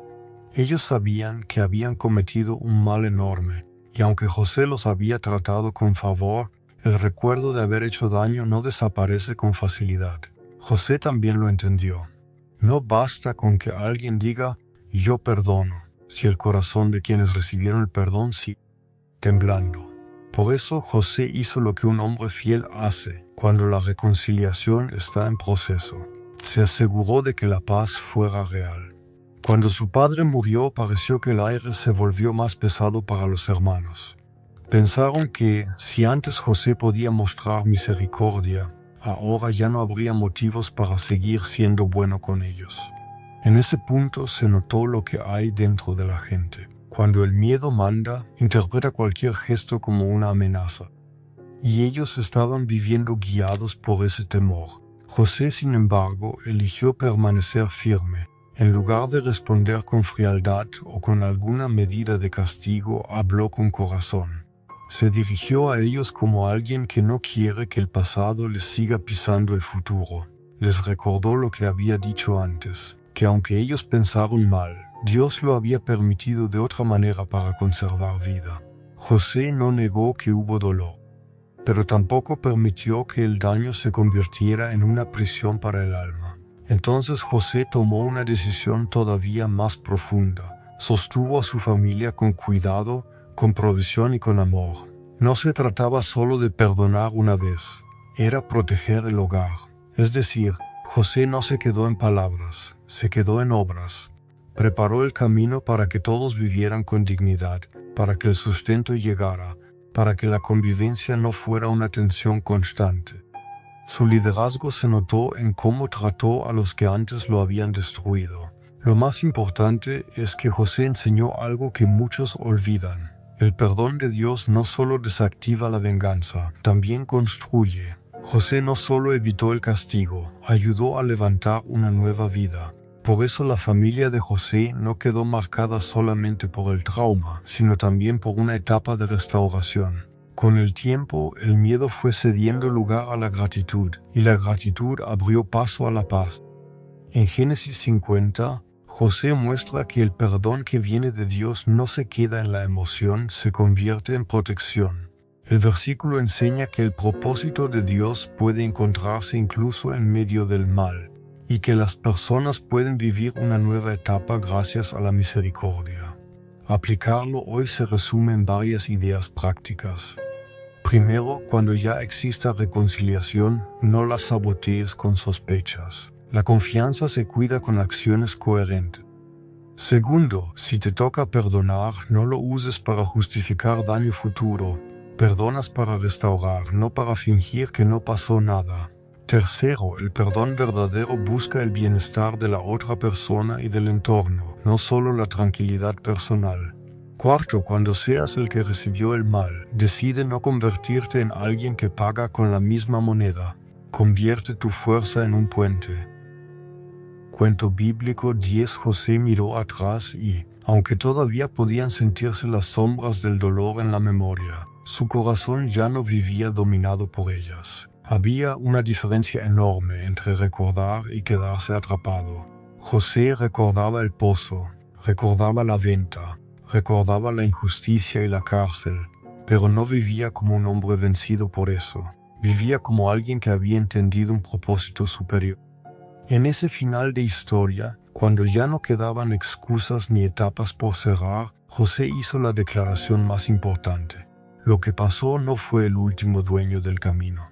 Ellos sabían que habían cometido un mal enorme, y aunque José los había tratado con favor, el recuerdo de haber hecho daño no desaparece con facilidad. José también lo entendió. No basta con que alguien diga, yo perdono, si el corazón de quienes recibieron el perdón sigue temblando. Por eso José hizo lo que un hombre fiel hace cuando la reconciliación está en proceso. Se aseguró de que la paz fuera real. Cuando su padre murió, pareció que el aire se volvió más pesado para los hermanos. Pensaron que, si antes José podía mostrar misericordia, ahora ya no habría motivos para seguir siendo bueno con ellos. En ese punto se notó lo que hay dentro de la gente. Cuando el miedo manda, interpreta cualquier gesto como una amenaza. Y ellos estaban viviendo guiados por ese temor. José, sin embargo, eligió permanecer firme. En lugar de responder con frialdad o con alguna medida de castigo, habló con corazón. Se dirigió a ellos como alguien que no quiere que el pasado les siga pisando el futuro. Les recordó lo que había dicho antes, que aunque ellos pensaron mal, Dios lo había permitido de otra manera para conservar vida. José no negó que hubo dolor, pero tampoco permitió que el daño se convirtiera en una prisión para el alma. Entonces José tomó una decisión todavía más profunda. Sostuvo a su familia con cuidado, con provisión y con amor. No se trataba solo de perdonar una vez, era proteger el hogar. Es decir, José no se quedó en palabras, se quedó en obras. Preparó el camino para que todos vivieran con dignidad, para que el sustento llegara, para que la convivencia no fuera una tensión constante. Su liderazgo se notó en cómo trató a los que antes lo habían destruido. Lo más importante es que José enseñó algo que muchos olvidan. El perdón de Dios no solo desactiva la venganza, también construye. José no solo evitó el castigo, ayudó a levantar una nueva vida. Por eso la familia de José no quedó marcada solamente por el trauma, sino también por una etapa de restauración. Con el tiempo, el miedo fue cediendo lugar a la gratitud, y la gratitud abrió paso a la paz. En Génesis 50, José muestra que el perdón que viene de Dios no se queda en la emoción, se convierte en protección. El versículo enseña que el propósito de Dios puede encontrarse incluso en medio del mal, y que las personas pueden vivir una nueva etapa gracias a la misericordia. Aplicarlo hoy se resume en varias ideas prácticas. Primero, cuando ya exista reconciliación, no la sabotees con sospechas. La confianza se cuida con acciones coherentes. Segundo, si te toca perdonar, no lo uses para justificar daño futuro. Perdonas para restaurar, no para fingir que no pasó nada. Tercero, el perdón verdadero busca el bienestar de la otra persona y del entorno, no solo la tranquilidad personal. Cuarto, cuando seas el que recibió el mal, decide no convertirte en alguien que paga con la misma moneda. Convierte tu fuerza en un puente. Cuento bíblico 10. José miró atrás y, aunque todavía podían sentirse las sombras del dolor en la memoria, su corazón ya no vivía dominado por ellas. Había una diferencia enorme entre recordar y quedarse atrapado. José recordaba el pozo, recordaba la venta, recordaba la injusticia y la cárcel, pero no vivía como un hombre vencido por eso. Vivía como alguien que había entendido un propósito superior. En ese final de historia, cuando ya no quedaban excusas ni etapas por cerrar, José hizo la declaración más importante. Lo que pasó no fue el último dueño del camino.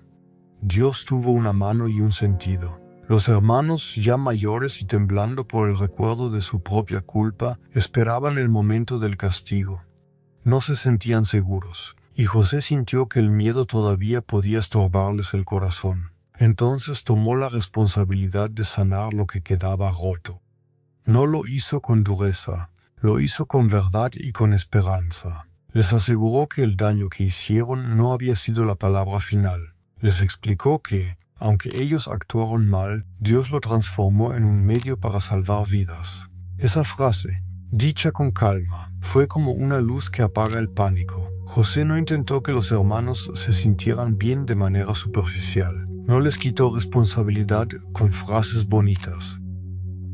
Dios tuvo una mano y un sentido. Los hermanos, ya mayores y temblando por el recuerdo de su propia culpa, esperaban el momento del castigo. No se sentían seguros, y José sintió que el miedo todavía podía estorbarles el corazón. Entonces tomó la responsabilidad de sanar lo que quedaba roto. No lo hizo con dureza, lo hizo con verdad y con esperanza. Les aseguró que el daño que hicieron no había sido la palabra final. Les explicó que, aunque ellos actuaron mal, Dios lo transformó en un medio para salvar vidas. Esa frase, dicha con calma, fue como una luz que apaga el pánico. José no intentó que los hermanos se sintieran bien de manera superficial. No les quitó responsabilidad con frases bonitas.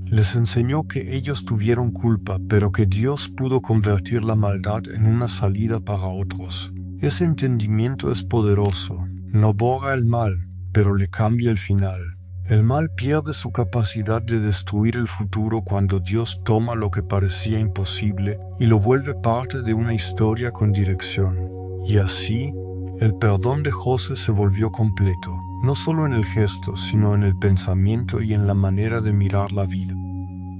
Les enseñó que ellos tuvieron culpa, pero que Dios pudo convertir la maldad en una salida para otros. Ese entendimiento es poderoso. No borra el mal, pero le cambia el final. El mal pierde su capacidad de destruir el futuro cuando Dios toma lo que parecía imposible y lo vuelve parte de una historia con dirección. Y así, el perdón de José se volvió completo. no solo en el gesto, sino en el pensamiento y en la manera de mirar la vida.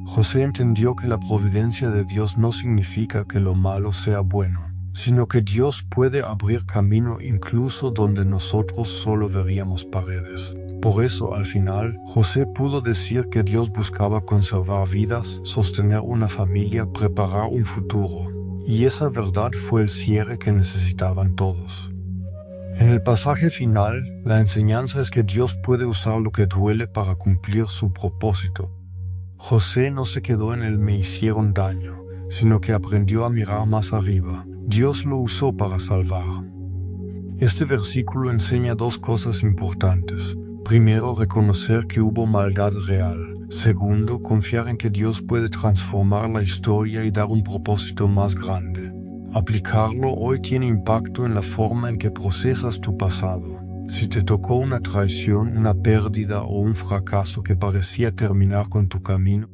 José entendió que la providencia de Dios no significa que lo malo sea bueno, sino que Dios puede abrir camino incluso donde nosotros solo veríamos paredes. Por eso, al final, José pudo decir que Dios buscaba conservar vidas, sostener una familia, preparar un futuro. Y esa verdad fue el cierre que necesitaban todos. En el pasaje final, la enseñanza es que Dios puede usar lo que duele para cumplir su propósito. José no se quedó en el me hicieron daño, sino que aprendió a mirar más arriba. Dios lo usó para salvar. Este versículo enseña dos cosas importantes. Primero, reconocer que hubo maldad real. Segundo, confiar en que Dios puede transformar la historia y dar un propósito más grande. Aplicarlo hoy tiene impacto en la forma en que procesas tu pasado. Si te tocó una traición, una pérdida o un fracaso que parecía terminar con tu camino,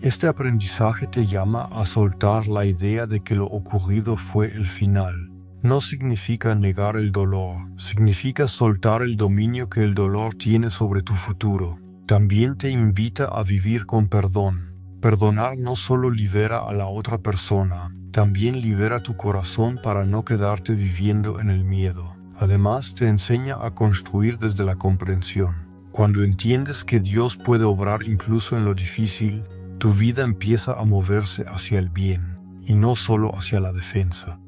este aprendizaje te llama a soltar la idea de que lo ocurrido fue el final. No significa negar el dolor, significa soltar el dominio que el dolor tiene sobre tu futuro. También te invita a vivir con perdón. Perdonar no solo libera a la otra persona, también libera tu corazón para no quedarte viviendo en el miedo. Además, te enseña a construir desde la comprensión. Cuando entiendes que Dios puede obrar incluso en lo difícil, tu vida empieza a moverse hacia el bien, y no solo hacia la defensa.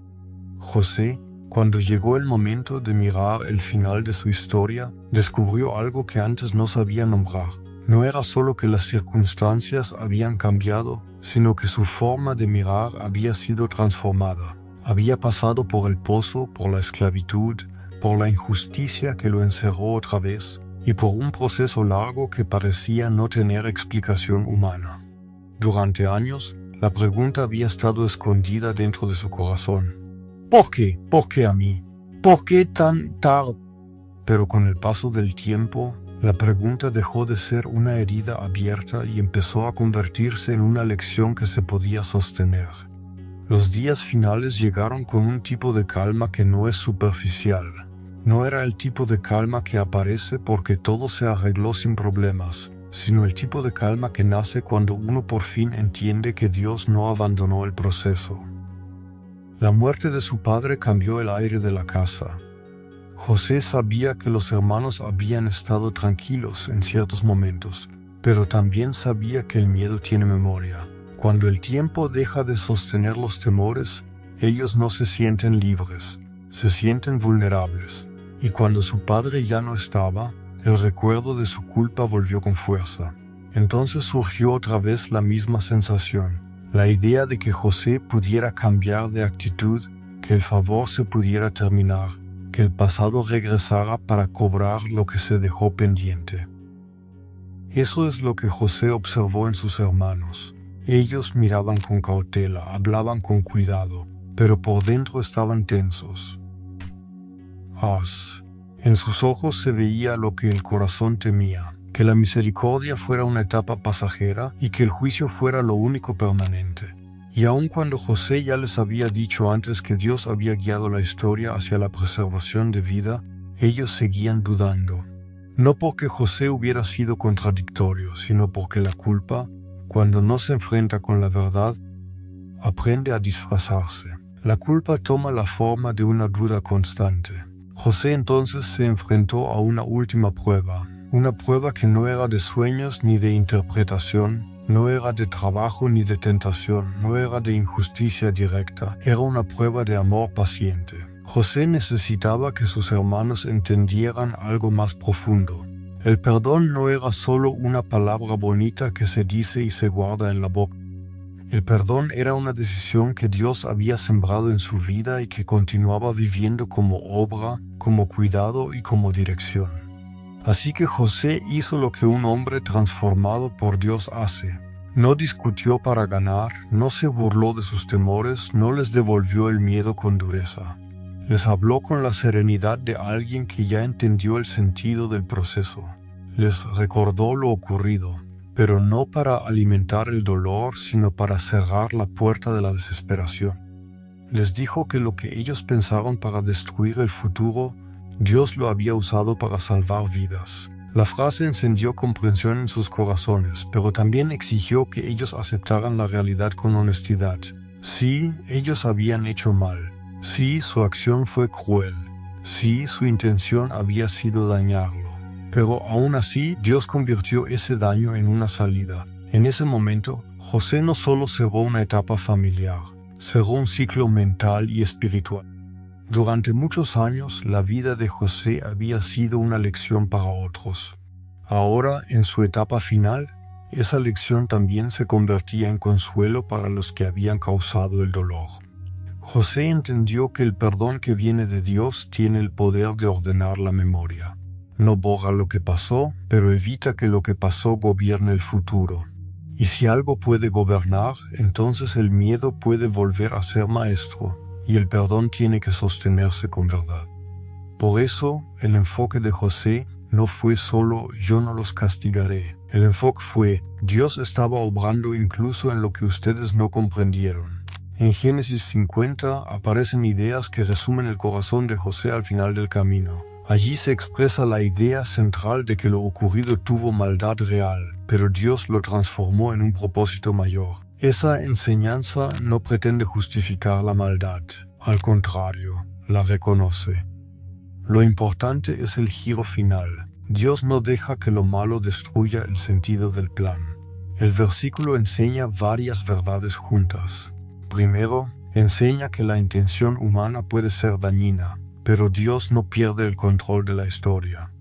José, cuando llegó el momento de mirar el final de su historia, descubrió algo que antes no sabía nombrar. No era solo que las circunstancias habían cambiado, sino que su forma de mirar había sido transformada. Había pasado por el pozo, por la esclavitud, por la injusticia que lo encerró otra vez, y por un proceso largo que parecía no tener explicación humana. Durante años, la pregunta había estado escondida dentro de su corazón. ¿Por qué? ¿Por qué a mí? ¿Por qué tan tarde? Pero con el paso del tiempo, la pregunta dejó de ser una herida abierta y empezó a convertirse en una lección que se podía sostener. Los días finales llegaron con un tipo de calma que no es superficial. No era el tipo de calma que aparece porque todo se arregló sin problemas, sino el tipo de calma que nace cuando uno por fin entiende que Dios no abandonó el proceso. La muerte de su padre cambió el aire de la casa. José sabía que los hermanos habían estado tranquilos en ciertos momentos, pero también sabía que el miedo tiene memoria. Cuando el tiempo deja de sostener los temores, ellos no se sienten libres, se sienten vulnerables. Y cuando su padre ya no estaba, el recuerdo de su culpa volvió con fuerza. Entonces surgió otra vez la misma sensación. La idea de que José pudiera cambiar de actitud, que el favor se pudiera terminar, que el pasado regresara para cobrar lo que se dejó pendiente. Eso es lo que José observó en sus hermanos. Ellos miraban con cautela, hablaban con cuidado, pero por dentro estaban tensos. En sus ojos se veía lo que el corazón temía. Que la misericordia fuera una etapa pasajera y que el juicio fuera lo único permanente. Y aun cuando José ya les había dicho antes que Dios había guiado la historia hacia la preservación de vida, ellos seguían dudando. No porque José hubiera sido contradictorio, sino porque la culpa, cuando no se enfrenta con la verdad, aprende a disfrazarse. La culpa toma la forma de una duda constante. José entonces se enfrentó a una última prueba. Una prueba que no era de sueños ni de interpretación, no era de trabajo ni de tentación, no era de injusticia directa, era una prueba de amor paciente. José necesitaba que sus hermanos entendieran algo más profundo. El perdón no era solo una palabra bonita que se dice y se guarda en la boca. El perdón era una decisión que Dios había sembrado en su vida y que continuaba viviendo como obra, como cuidado y como dirección. Así que José hizo lo que un hombre transformado por Dios hace. No discutió para ganar, no se burló de sus temores, no les devolvió el miedo con dureza. Les habló con la serenidad de alguien que ya entendió el sentido del proceso. Les recordó lo ocurrido, pero no para alimentar el dolor, sino para cerrar la puerta de la desesperación. Les dijo que lo que ellos pensaron para destruir el futuro Dios lo había usado para salvar vidas. La frase encendió comprensión en sus corazones, pero también exigió que ellos aceptaran la realidad con honestidad. Sí, ellos habían hecho mal. Sí, su acción fue cruel. Sí, su intención había sido dañarlo. Pero aún así, Dios convirtió ese daño en una salida. En ese momento, José no solo cerró una etapa familiar, cerró un ciclo mental y espiritual. Durante muchos años, la vida de José había sido una lección para otros. Ahora, en su etapa final, esa lección también se convertía en consuelo para los que habían causado el dolor. José entendió que el perdón que viene de Dios tiene el poder de ordenar la memoria. No borra lo que pasó, pero evita que lo que pasó gobierne el futuro. Y si algo puede gobernar, entonces el miedo puede volver a ser maestro. Y el perdón tiene que sostenerse con verdad. Por eso, el enfoque de José no fue solo yo no los castigaré. El enfoque fue Dios estaba obrando incluso en lo que ustedes no comprendieron. En Génesis 50 aparecen ideas que resumen el corazón de José al final del camino. Allí se expresa la idea central de que lo ocurrido tuvo maldad real, pero Dios lo transformó en un propósito mayor. Esa enseñanza no pretende justificar la maldad, al contrario, la reconoce. Lo importante es el giro final. Dios no deja que lo malo destruya el sentido del plan. El versículo enseña varias verdades juntas. Primero, enseña que la intención humana puede ser dañina, pero Dios no pierde el control de la historia.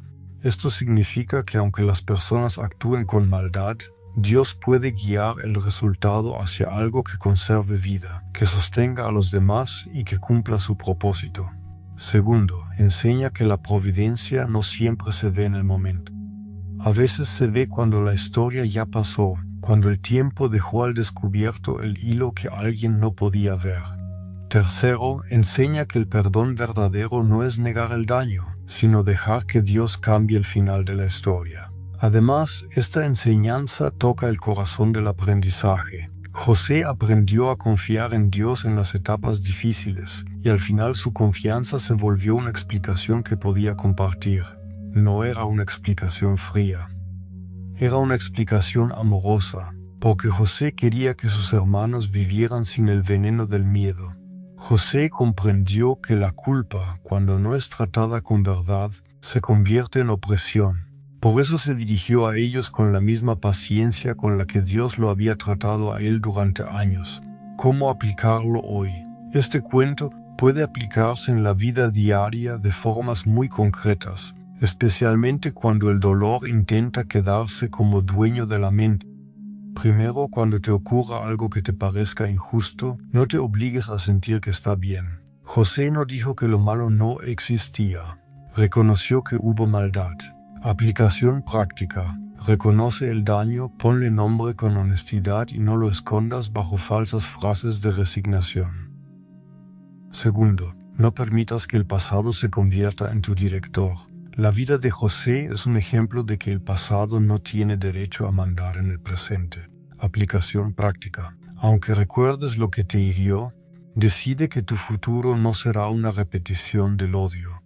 Esto significa que aunque las personas actúen con maldad, Dios puede guiar el resultado hacia algo que conserve vida, que sostenga a los demás y que cumpla su propósito. Segundo, enseña que la providencia no siempre se ve en el momento. A veces se ve cuando la historia ya pasó, cuando el tiempo dejó al descubierto el hilo que alguien no podía ver. Tercero, enseña que el perdón verdadero no es negar el daño, sino dejar que Dios cambie el final de la historia. Además, esta enseñanza toca el corazón del aprendizaje. José aprendió a confiar en Dios en las etapas difíciles, y al final su confianza se volvió una explicación que podía compartir. No era una explicación fría. Era una explicación amorosa, porque José quería que sus hermanos vivieran sin el veneno del miedo. José comprendió que la culpa, cuando no es tratada con verdad, se convierte en opresión. Por eso se dirigió a ellos con la misma paciencia con la que Dios lo había tratado a él durante años. ¿Cómo aplicarlo hoy? Este cuento puede aplicarse en la vida diaria de formas muy concretas, especialmente cuando el dolor intenta quedarse como dueño de la mente. Primero, cuando te ocurra algo que te parezca injusto, no te obligues a sentir que está bien. José no dijo que lo malo no existía. Reconoció que hubo maldad. Aplicación práctica. Reconoce el daño, ponle nombre con honestidad y no lo escondas bajo falsas frases de resignación. Segundo, no permitas que el pasado se convierta en tu director. La vida de José es un ejemplo de que el pasado no tiene derecho a mandar en el presente. Aplicación práctica. Aunque recuerdes lo que te hirió, decide que tu futuro no será una repetición del odio.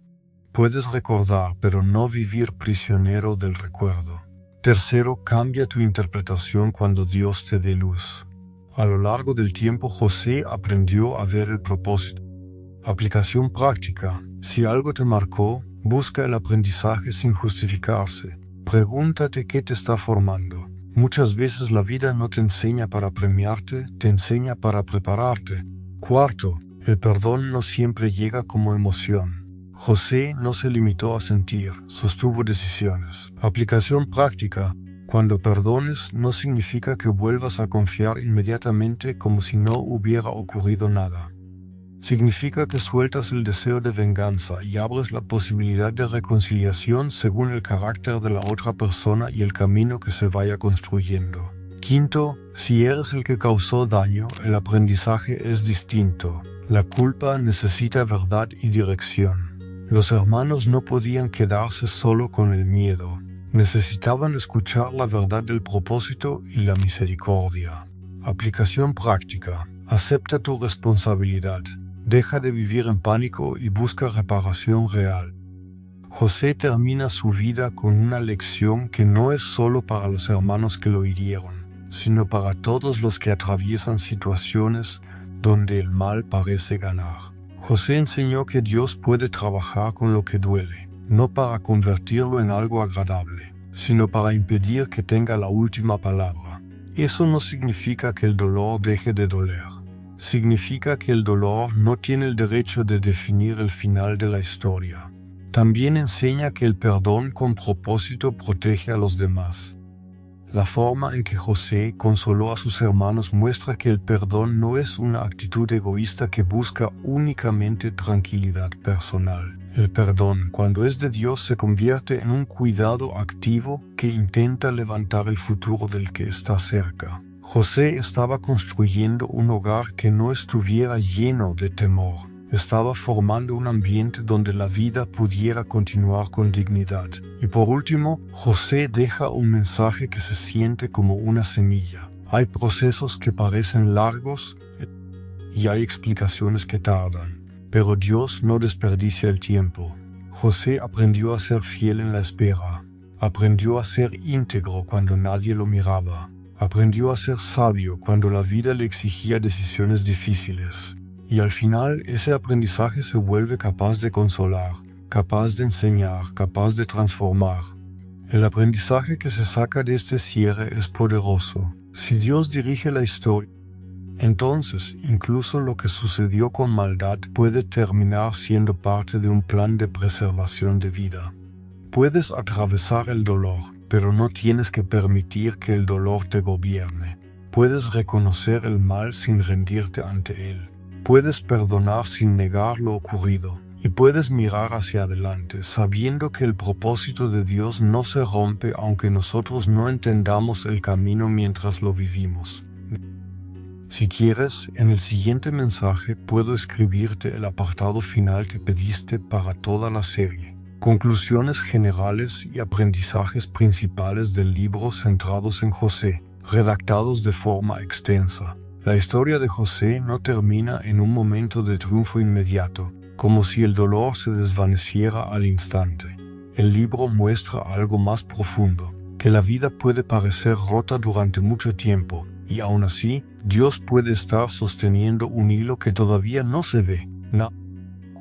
Puedes recordar, pero no vivir prisionero del recuerdo. Tercero, cambia tu interpretación cuando Dios te dé luz. A lo largo del tiempo, José aprendió a ver el propósito. Aplicación práctica. Si algo te marcó, busca el aprendizaje sin justificarse. Pregúntate qué te está formando. Muchas veces la vida no te enseña para premiarte, te enseña para prepararte. Cuarto, el perdón no siempre llega como emoción. José no se limitó a sentir, sostuvo decisiones. Aplicación práctica. Cuando perdones no significa que vuelvas a confiar inmediatamente como si no hubiera ocurrido nada. Significa que sueltas el deseo de venganza y abres la posibilidad de reconciliación según el carácter de la otra persona y el camino que se vaya construyendo. Quinto, si eres el que causó daño, el aprendizaje es distinto. La culpa necesita verdad y dirección. Los hermanos no podían quedarse solo con el miedo. Necesitaban escuchar la verdad del propósito y la misericordia. Aplicación práctica. Acepta tu responsabilidad. Deja de vivir en pánico y busca reparación real. José termina su vida con una lección que no es solo para los hermanos que lo hirieron, sino para todos los que atraviesan situaciones donde el mal parece ganar. José enseñó que Dios puede trabajar con lo que duele, no para convertirlo en algo agradable, sino para impedir que tenga la última palabra. Eso no significa que el dolor deje de doler. Significa que el dolor no tiene el derecho de definir el final de la historia. También enseña que el perdón con propósito protege a los demás. La forma en que José consoló a sus hermanos muestra que el perdón no es una actitud egoísta que busca únicamente tranquilidad personal. El perdón, cuando es de Dios, se convierte en un cuidado activo que intenta levantar el futuro del que está cerca. José estaba construyendo un hogar que no estuviera lleno de temor. Estaba formando un ambiente donde la vida pudiera continuar con dignidad. Y por último, José deja un mensaje que se siente como una semilla. Hay procesos que parecen largos y hay explicaciones que tardan, pero Dios no desperdicia el tiempo. José aprendió a ser fiel en la espera. Aprendió a ser íntegro cuando nadie lo miraba. Aprendió a ser sabio cuando la vida le exigía decisiones difíciles. Y al final ese aprendizaje se vuelve capaz de consolar, capaz de enseñar, capaz de transformar. El aprendizaje que se saca de este cierre es poderoso. Si Dios dirige la historia, entonces incluso lo que sucedió con maldad puede terminar siendo parte de un plan de preservación de vida. Puedes atravesar el dolor, pero no tienes que permitir que el dolor te gobierne. Puedes reconocer el mal sin rendirte ante él. Puedes perdonar sin negar lo ocurrido, y puedes mirar hacia adelante sabiendo que el propósito de Dios no se rompe aunque nosotros no entendamos el camino mientras lo vivimos. Si quieres, en el siguiente mensaje puedo escribirte el apartado final que pediste para toda la serie. Conclusiones generales y aprendizajes principales del libro centrados en José, redactados de forma extensa. La historia de José no termina en un momento de triunfo inmediato, como si el dolor se desvaneciera al instante. El libro muestra algo más profundo, que la vida puede parecer rota durante mucho tiempo, y aún así, Dios puede estar sosteniendo un hilo que todavía no se ve.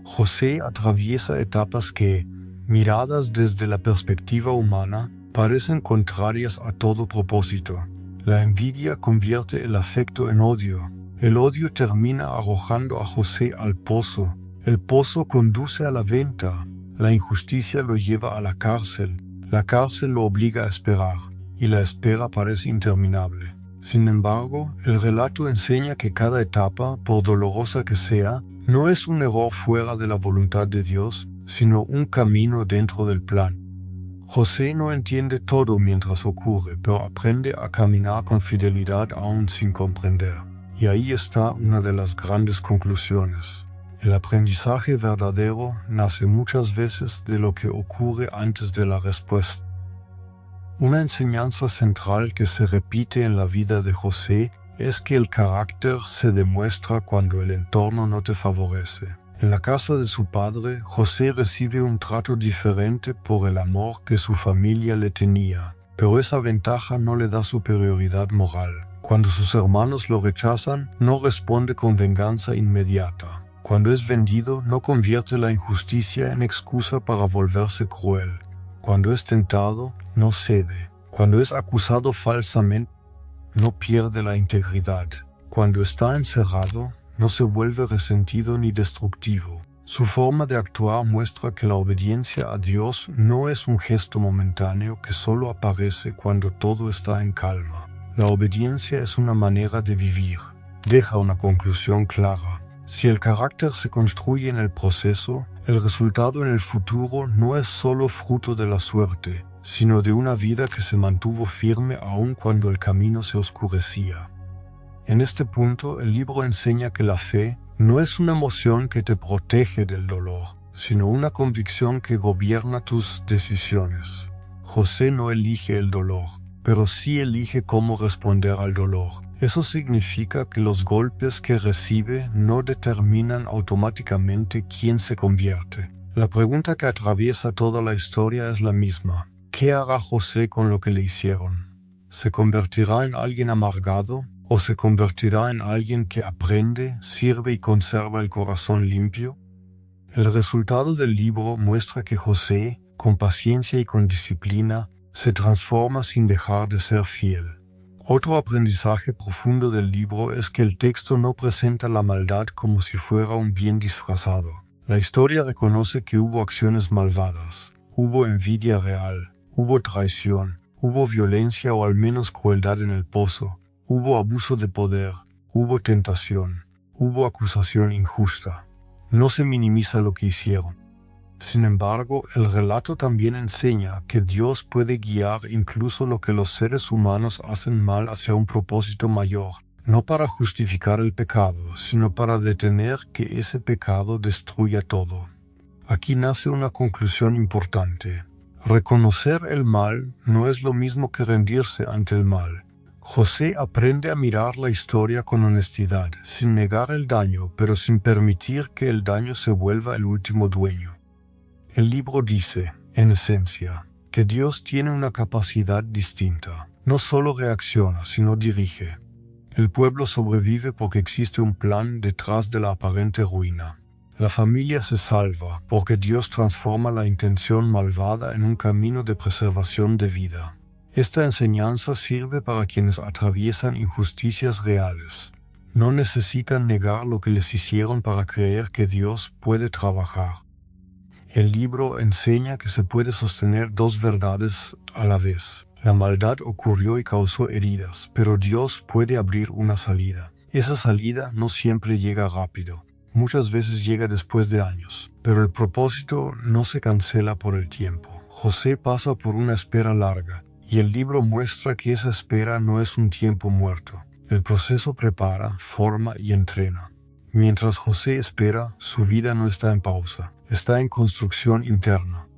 José atraviesa etapas que, miradas desde la perspectiva humana, parecen contrarias a todo propósito. La envidia convierte el afecto en odio. El odio termina arrojando a José al pozo. El pozo conduce a la venta. La injusticia lo lleva a la cárcel lo obliga a esperar, y la espera parece interminable. Sin embargo, el relato enseña que cada etapa, por dolorosa que sea, no es un error fuera de la voluntad de Dios, sino un camino dentro del plan. José no entiende todo mientras ocurre, pero aprende a caminar con fidelidad aún sin comprender. Y ahí está una de las grandes conclusiones. El aprendizaje verdadero nace muchas veces de lo que ocurre antes de la respuesta. Una enseñanza central que se repite en la vida de José es que el carácter se demuestra cuando el entorno no te favorece. En la casa de su padre, José recibe un trato diferente por el amor que su familia le tenía, pero esa ventaja no le da superioridad moral. Cuando sus hermanos lo rechazan, no responde con venganza inmediata. Cuando es vendido, no convierte la injusticia en excusa para volverse cruel. Cuando es tentado, no cede. Cuando es acusado falsamente, no pierde la integridad. Cuando está encerrado, no se vuelve resentido ni destructivo. Su forma de actuar muestra que la obediencia a Dios no es un gesto momentáneo que solo aparece cuando todo está en calma. La obediencia es una manera de vivir. Deja una conclusión clara. Si el carácter se construye en el proceso, el resultado en el futuro no es solo fruto de la suerte, sino de una vida que se mantuvo firme aun cuando el camino se oscurecía. En este punto, el libro enseña que la fe no es una emoción que te protege del dolor, sino una convicción que gobierna tus decisiones. José no elige el dolor, pero sí elige cómo responder al dolor. Eso significa que los golpes que recibe no determinan automáticamente quién se convierte. La pregunta que atraviesa toda la historia es la misma. ¿Qué hará José con lo que le hicieron? ¿Se convertirá en alguien amargado o se convertirá en alguien que aprende, sirve y conserva el corazón limpio? El resultado del libro muestra que José, con paciencia y con disciplina, se transforma sin dejar de ser fiel. Otro aprendizaje profundo del libro es que el texto no presenta la maldad como si fuera un bien disfrazado. La historia reconoce que hubo acciones malvadas, hubo envidia real, hubo traición, hubo violencia o al menos crueldad en el pozo, hubo abuso de poder, hubo tentación, hubo acusación injusta. No se minimiza lo que hicieron. Sin embargo, el relato también enseña que Dios puede guiar incluso lo que los seres humanos hacen mal hacia un propósito mayor, no para justificar el pecado, sino para detener que ese pecado destruya todo. Aquí nace una conclusión importante. Reconocer el mal no es lo mismo que rendirse ante el mal. José aprende a mirar la historia con honestidad, sin negar el daño, pero sin permitir que el daño se vuelva el último dueño. El libro dice, en esencia, que Dios tiene una capacidad distinta. No solo reacciona, sino dirige. El pueblo sobrevive porque existe un plan detrás de la aparente ruina. La familia se salva porque Dios transforma la intención malvada en un camino de preservación de vida. Esta enseñanza sirve para quienes atraviesan injusticias reales. No necesitan negar lo que les hicieron para creer que Dios puede trabajar. El libro enseña que se puede sostener dos verdades a la vez. La maldad ocurrió y causó heridas, pero Dios puede abrir una salida. Esa salida no siempre llega rápido. Muchas veces llega después de años, pero el propósito no se cancela por el tiempo. José pasa por una espera larga, y el libro muestra que esa espera no es un tiempo muerto. El proceso prepara, forma y entrena. Mientras José espera, su vida no está en pausa, está en construcción interna.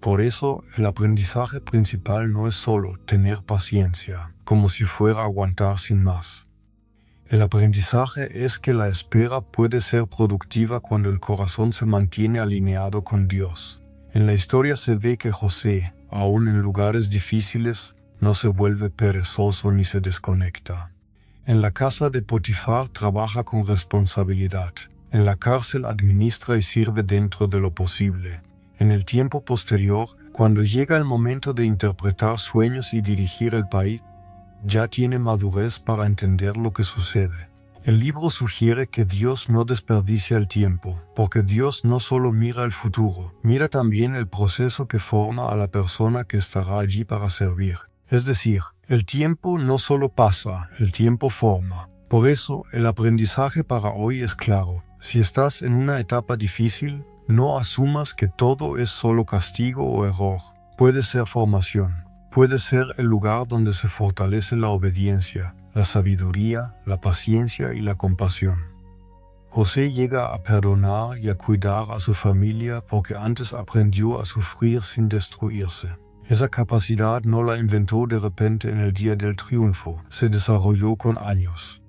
Por eso, el aprendizaje principal no es solo tener paciencia, como si fuera aguantar sin más. El aprendizaje es que la espera puede ser productiva cuando el corazón se mantiene alineado con Dios. En la historia se ve que José, aun en lugares difíciles, no se vuelve perezoso ni se desconecta. En la casa de Potifar trabaja con responsabilidad. En la cárcel administra y sirve dentro de lo posible. En el tiempo posterior, cuando llega el momento de interpretar sueños y dirigir el país, ya tiene madurez para entender lo que sucede. El libro sugiere que Dios no desperdicia el tiempo, porque Dios no solo mira el futuro, mira también el proceso que forma a la persona que estará allí para servir. Es decir, el tiempo no solo pasa, el tiempo forma. Por eso, el aprendizaje para hoy es claro. Si estás en una etapa difícil, no asumas que todo es solo castigo o error. Puede ser formación. Puede ser el lugar donde se fortalece la obediencia, la sabiduría, la paciencia y la compasión. José llega a perdonar y a cuidar a su familia porque antes aprendió a sufrir sin destruirse. Esa capacidad no la inventó de repente en el día del triunfo, se desarrolló con años.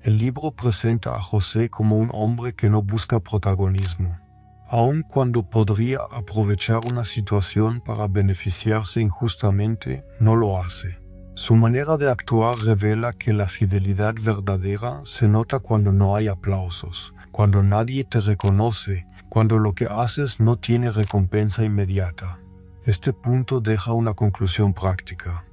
El libro presenta a José como un hombre que no busca protagonismo. Aun cuando podría aprovechar una situación para beneficiarse injustamente, no lo hace. Su manera de actuar revela que la fidelidad verdadera se nota cuando no hay aplausos, cuando nadie te reconoce, cuando lo que haces no tiene recompensa inmediata. Este punto deja una conclusión práctica.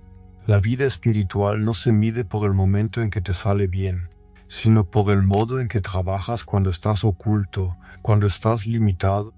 La vida espiritual no se mide por el momento en que te sale bien, sino por el modo en que trabajas cuando estás oculto, cuando estás limitado,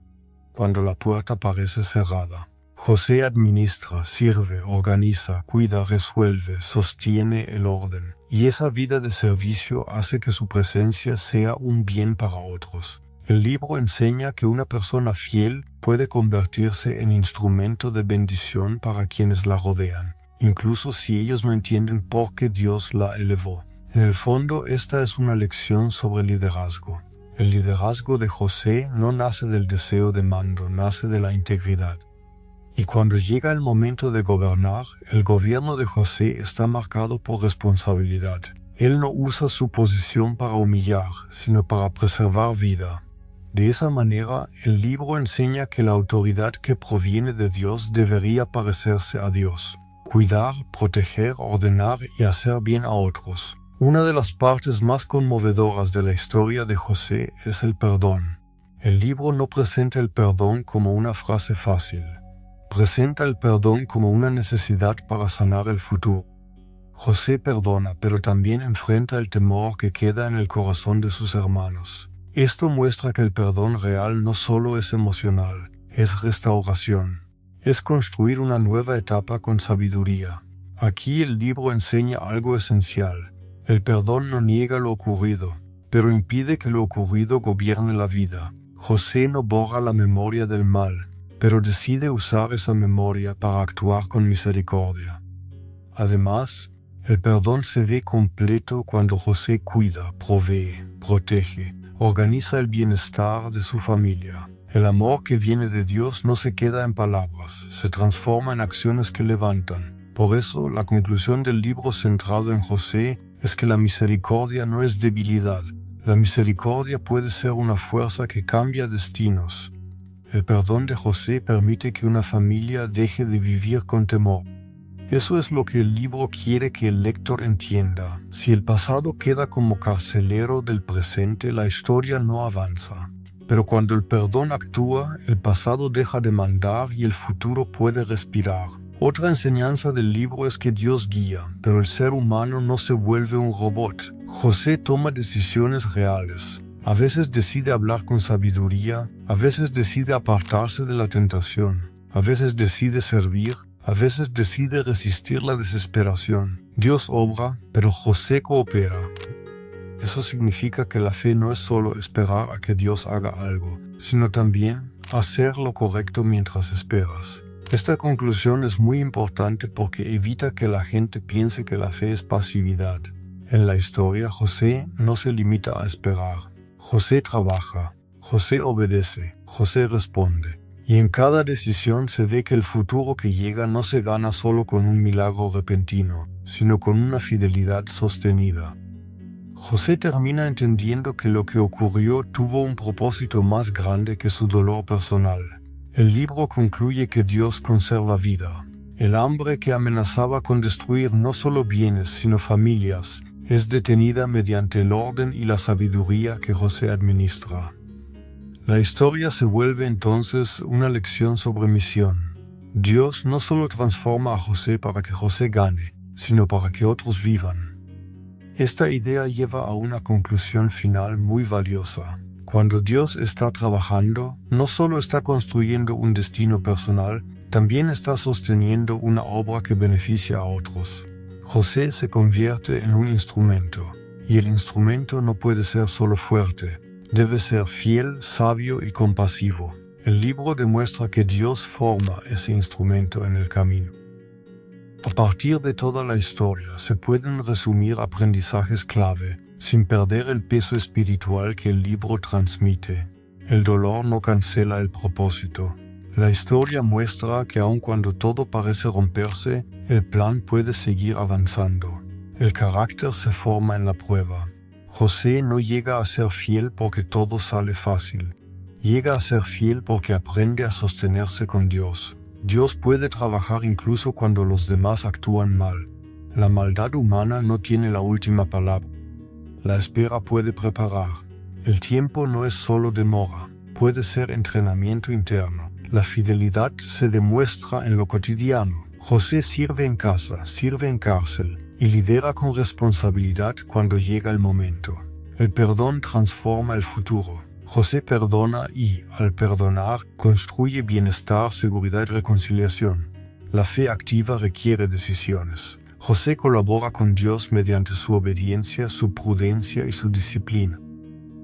cuando la puerta parece cerrada. José administra, sirve, organiza, cuida, resuelve, sostiene el orden. Y esa vida de servicio hace que su presencia sea un bien para otros. El libro enseña que una persona fiel puede convertirse en instrumento de bendición para quienes la rodean, incluso si ellos no entienden por qué Dios la elevó. En el fondo, esta es una lección sobre liderazgo. El liderazgo de José no nace del deseo de mando, nace de la integridad. Y cuando llega el momento de gobernar, el gobierno de José está marcado por responsabilidad. Él no usa su posición para humillar, sino para preservar vida. De esa manera, el libro enseña que la autoridad que proviene de Dios debería parecerse a Dios, cuidar, proteger, ordenar y hacer bien a otros. Una de las partes más conmovedoras de la historia de José es el perdón. El libro no presenta el perdón como una frase fácil. Presenta el perdón como una necesidad para sanar el futuro. José perdona, pero también enfrenta el temor que queda en el corazón de sus hermanos. Esto muestra que el perdón real no solo es emocional, es restauración. Es construir una nueva etapa con sabiduría. Aquí el libro enseña algo esencial. El perdón no niega lo ocurrido, pero impide que lo ocurrido gobierne la vida. José no borra la memoria del mal, pero decide usar esa memoria para actuar con misericordia. Además, el perdón se ve completo cuando José cuida, provee, protege, organiza el bienestar de su familia. El amor que viene de Dios no se queda en palabras, se transforma en acciones que levantan. Por eso, la conclusión del libro centrado en José es que la misericordia no es debilidad. La misericordia puede ser una fuerza que cambia destinos. El perdón de José permite que una familia deje de vivir con temor. Eso es lo que el libro quiere que el lector entienda. Si el pasado queda como carcelero del presente, la historia no avanza. Pero cuando el perdón actúa, el pasado deja de mandar y el futuro puede respirar. Otra enseñanza del libro es que Dios guía, pero el ser humano no se vuelve un robot. José toma decisiones reales. A veces decide hablar con sabiduría, a veces decide apartarse de la tentación, a veces decide servir, a veces decide resistir la desesperación. Dios obra, pero José coopera. Eso significa que la fe no es solo esperar a que Dios haga algo, sino también hacer lo correcto mientras esperas. Esta conclusión es muy importante porque evita que la gente piense que la fe es pasividad. En la historia, José no se limita a esperar. José trabaja, José obedece, José responde. Y en cada decisión se ve que el futuro que llega no se gana solo con un milagro repentino, sino con una fidelidad sostenida. José termina entendiendo que lo que ocurrió tuvo un propósito más grande que su dolor personal. El libro concluye que Dios conserva vida. El hambre que amenazaba con destruir no solo bienes, sino familias, es detenida mediante el orden y la sabiduría que José administra. La historia se vuelve entonces una lección sobre misión. Dios no solo transforma a José para que José gane, sino para que otros vivan. Esta idea lleva a una conclusión final muy valiosa. Cuando Dios está trabajando, no solo está construyendo un destino personal, también está sosteniendo una obra que beneficia a otros. José se convierte en un instrumento, y el instrumento no puede ser solo fuerte, debe ser fiel, sabio y compasivo. El libro demuestra que Dios forma ese instrumento en el camino. A partir de toda la historia se pueden resumir aprendizajes clave, sin perder el peso espiritual que el libro transmite. El dolor no cancela el propósito. La historia muestra que aun cuando todo parece romperse, el plan puede seguir avanzando. El carácter se forma en la prueba. José no llega a ser fiel porque todo sale fácil. Llega a ser fiel porque aprende a sostenerse con Dios. Dios puede trabajar incluso cuando los demás actúan mal. La maldad humana no tiene la última palabra. La espera puede preparar. El tiempo no es solo demora, puede ser entrenamiento interno. La fidelidad se demuestra en lo cotidiano. José sirve en casa, sirve en cárcel y lidera con responsabilidad cuando llega el momento. El perdón transforma el futuro. José perdona y, al perdonar, construye bienestar, seguridad y reconciliación. La fe activa requiere decisiones. José colabora con Dios mediante su obediencia, su prudencia y su disciplina.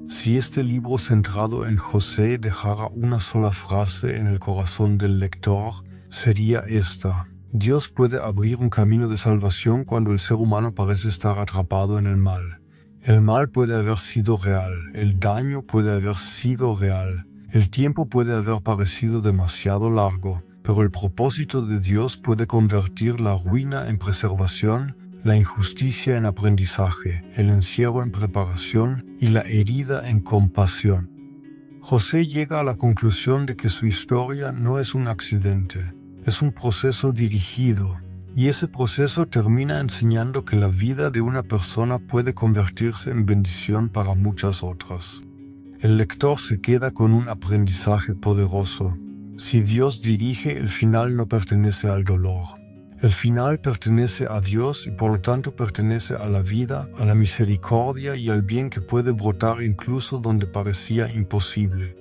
Si este libro centrado en José dejara una sola frase en el corazón del lector, sería esta: Dios puede abrir un camino de salvación cuando el ser humano parece estar atrapado en el mal. El mal puede haber sido real, el daño puede haber sido real, el tiempo puede haber parecido demasiado largo, pero el propósito de Dios puede convertir la ruina en preservación, la injusticia en aprendizaje, el encierro en preparación y la herida en compasión. José llega a la conclusión de que su historia no es un accidente, es un proceso dirigido, y ese proceso termina enseñando que la vida de una persona puede convertirse en bendición para muchas otras. El lector se queda con un aprendizaje poderoso. Si Dios dirige, el final no pertenece al dolor. El final pertenece a Dios y por lo tanto pertenece a la vida, a la misericordia y al bien que puede brotar incluso donde parecía imposible.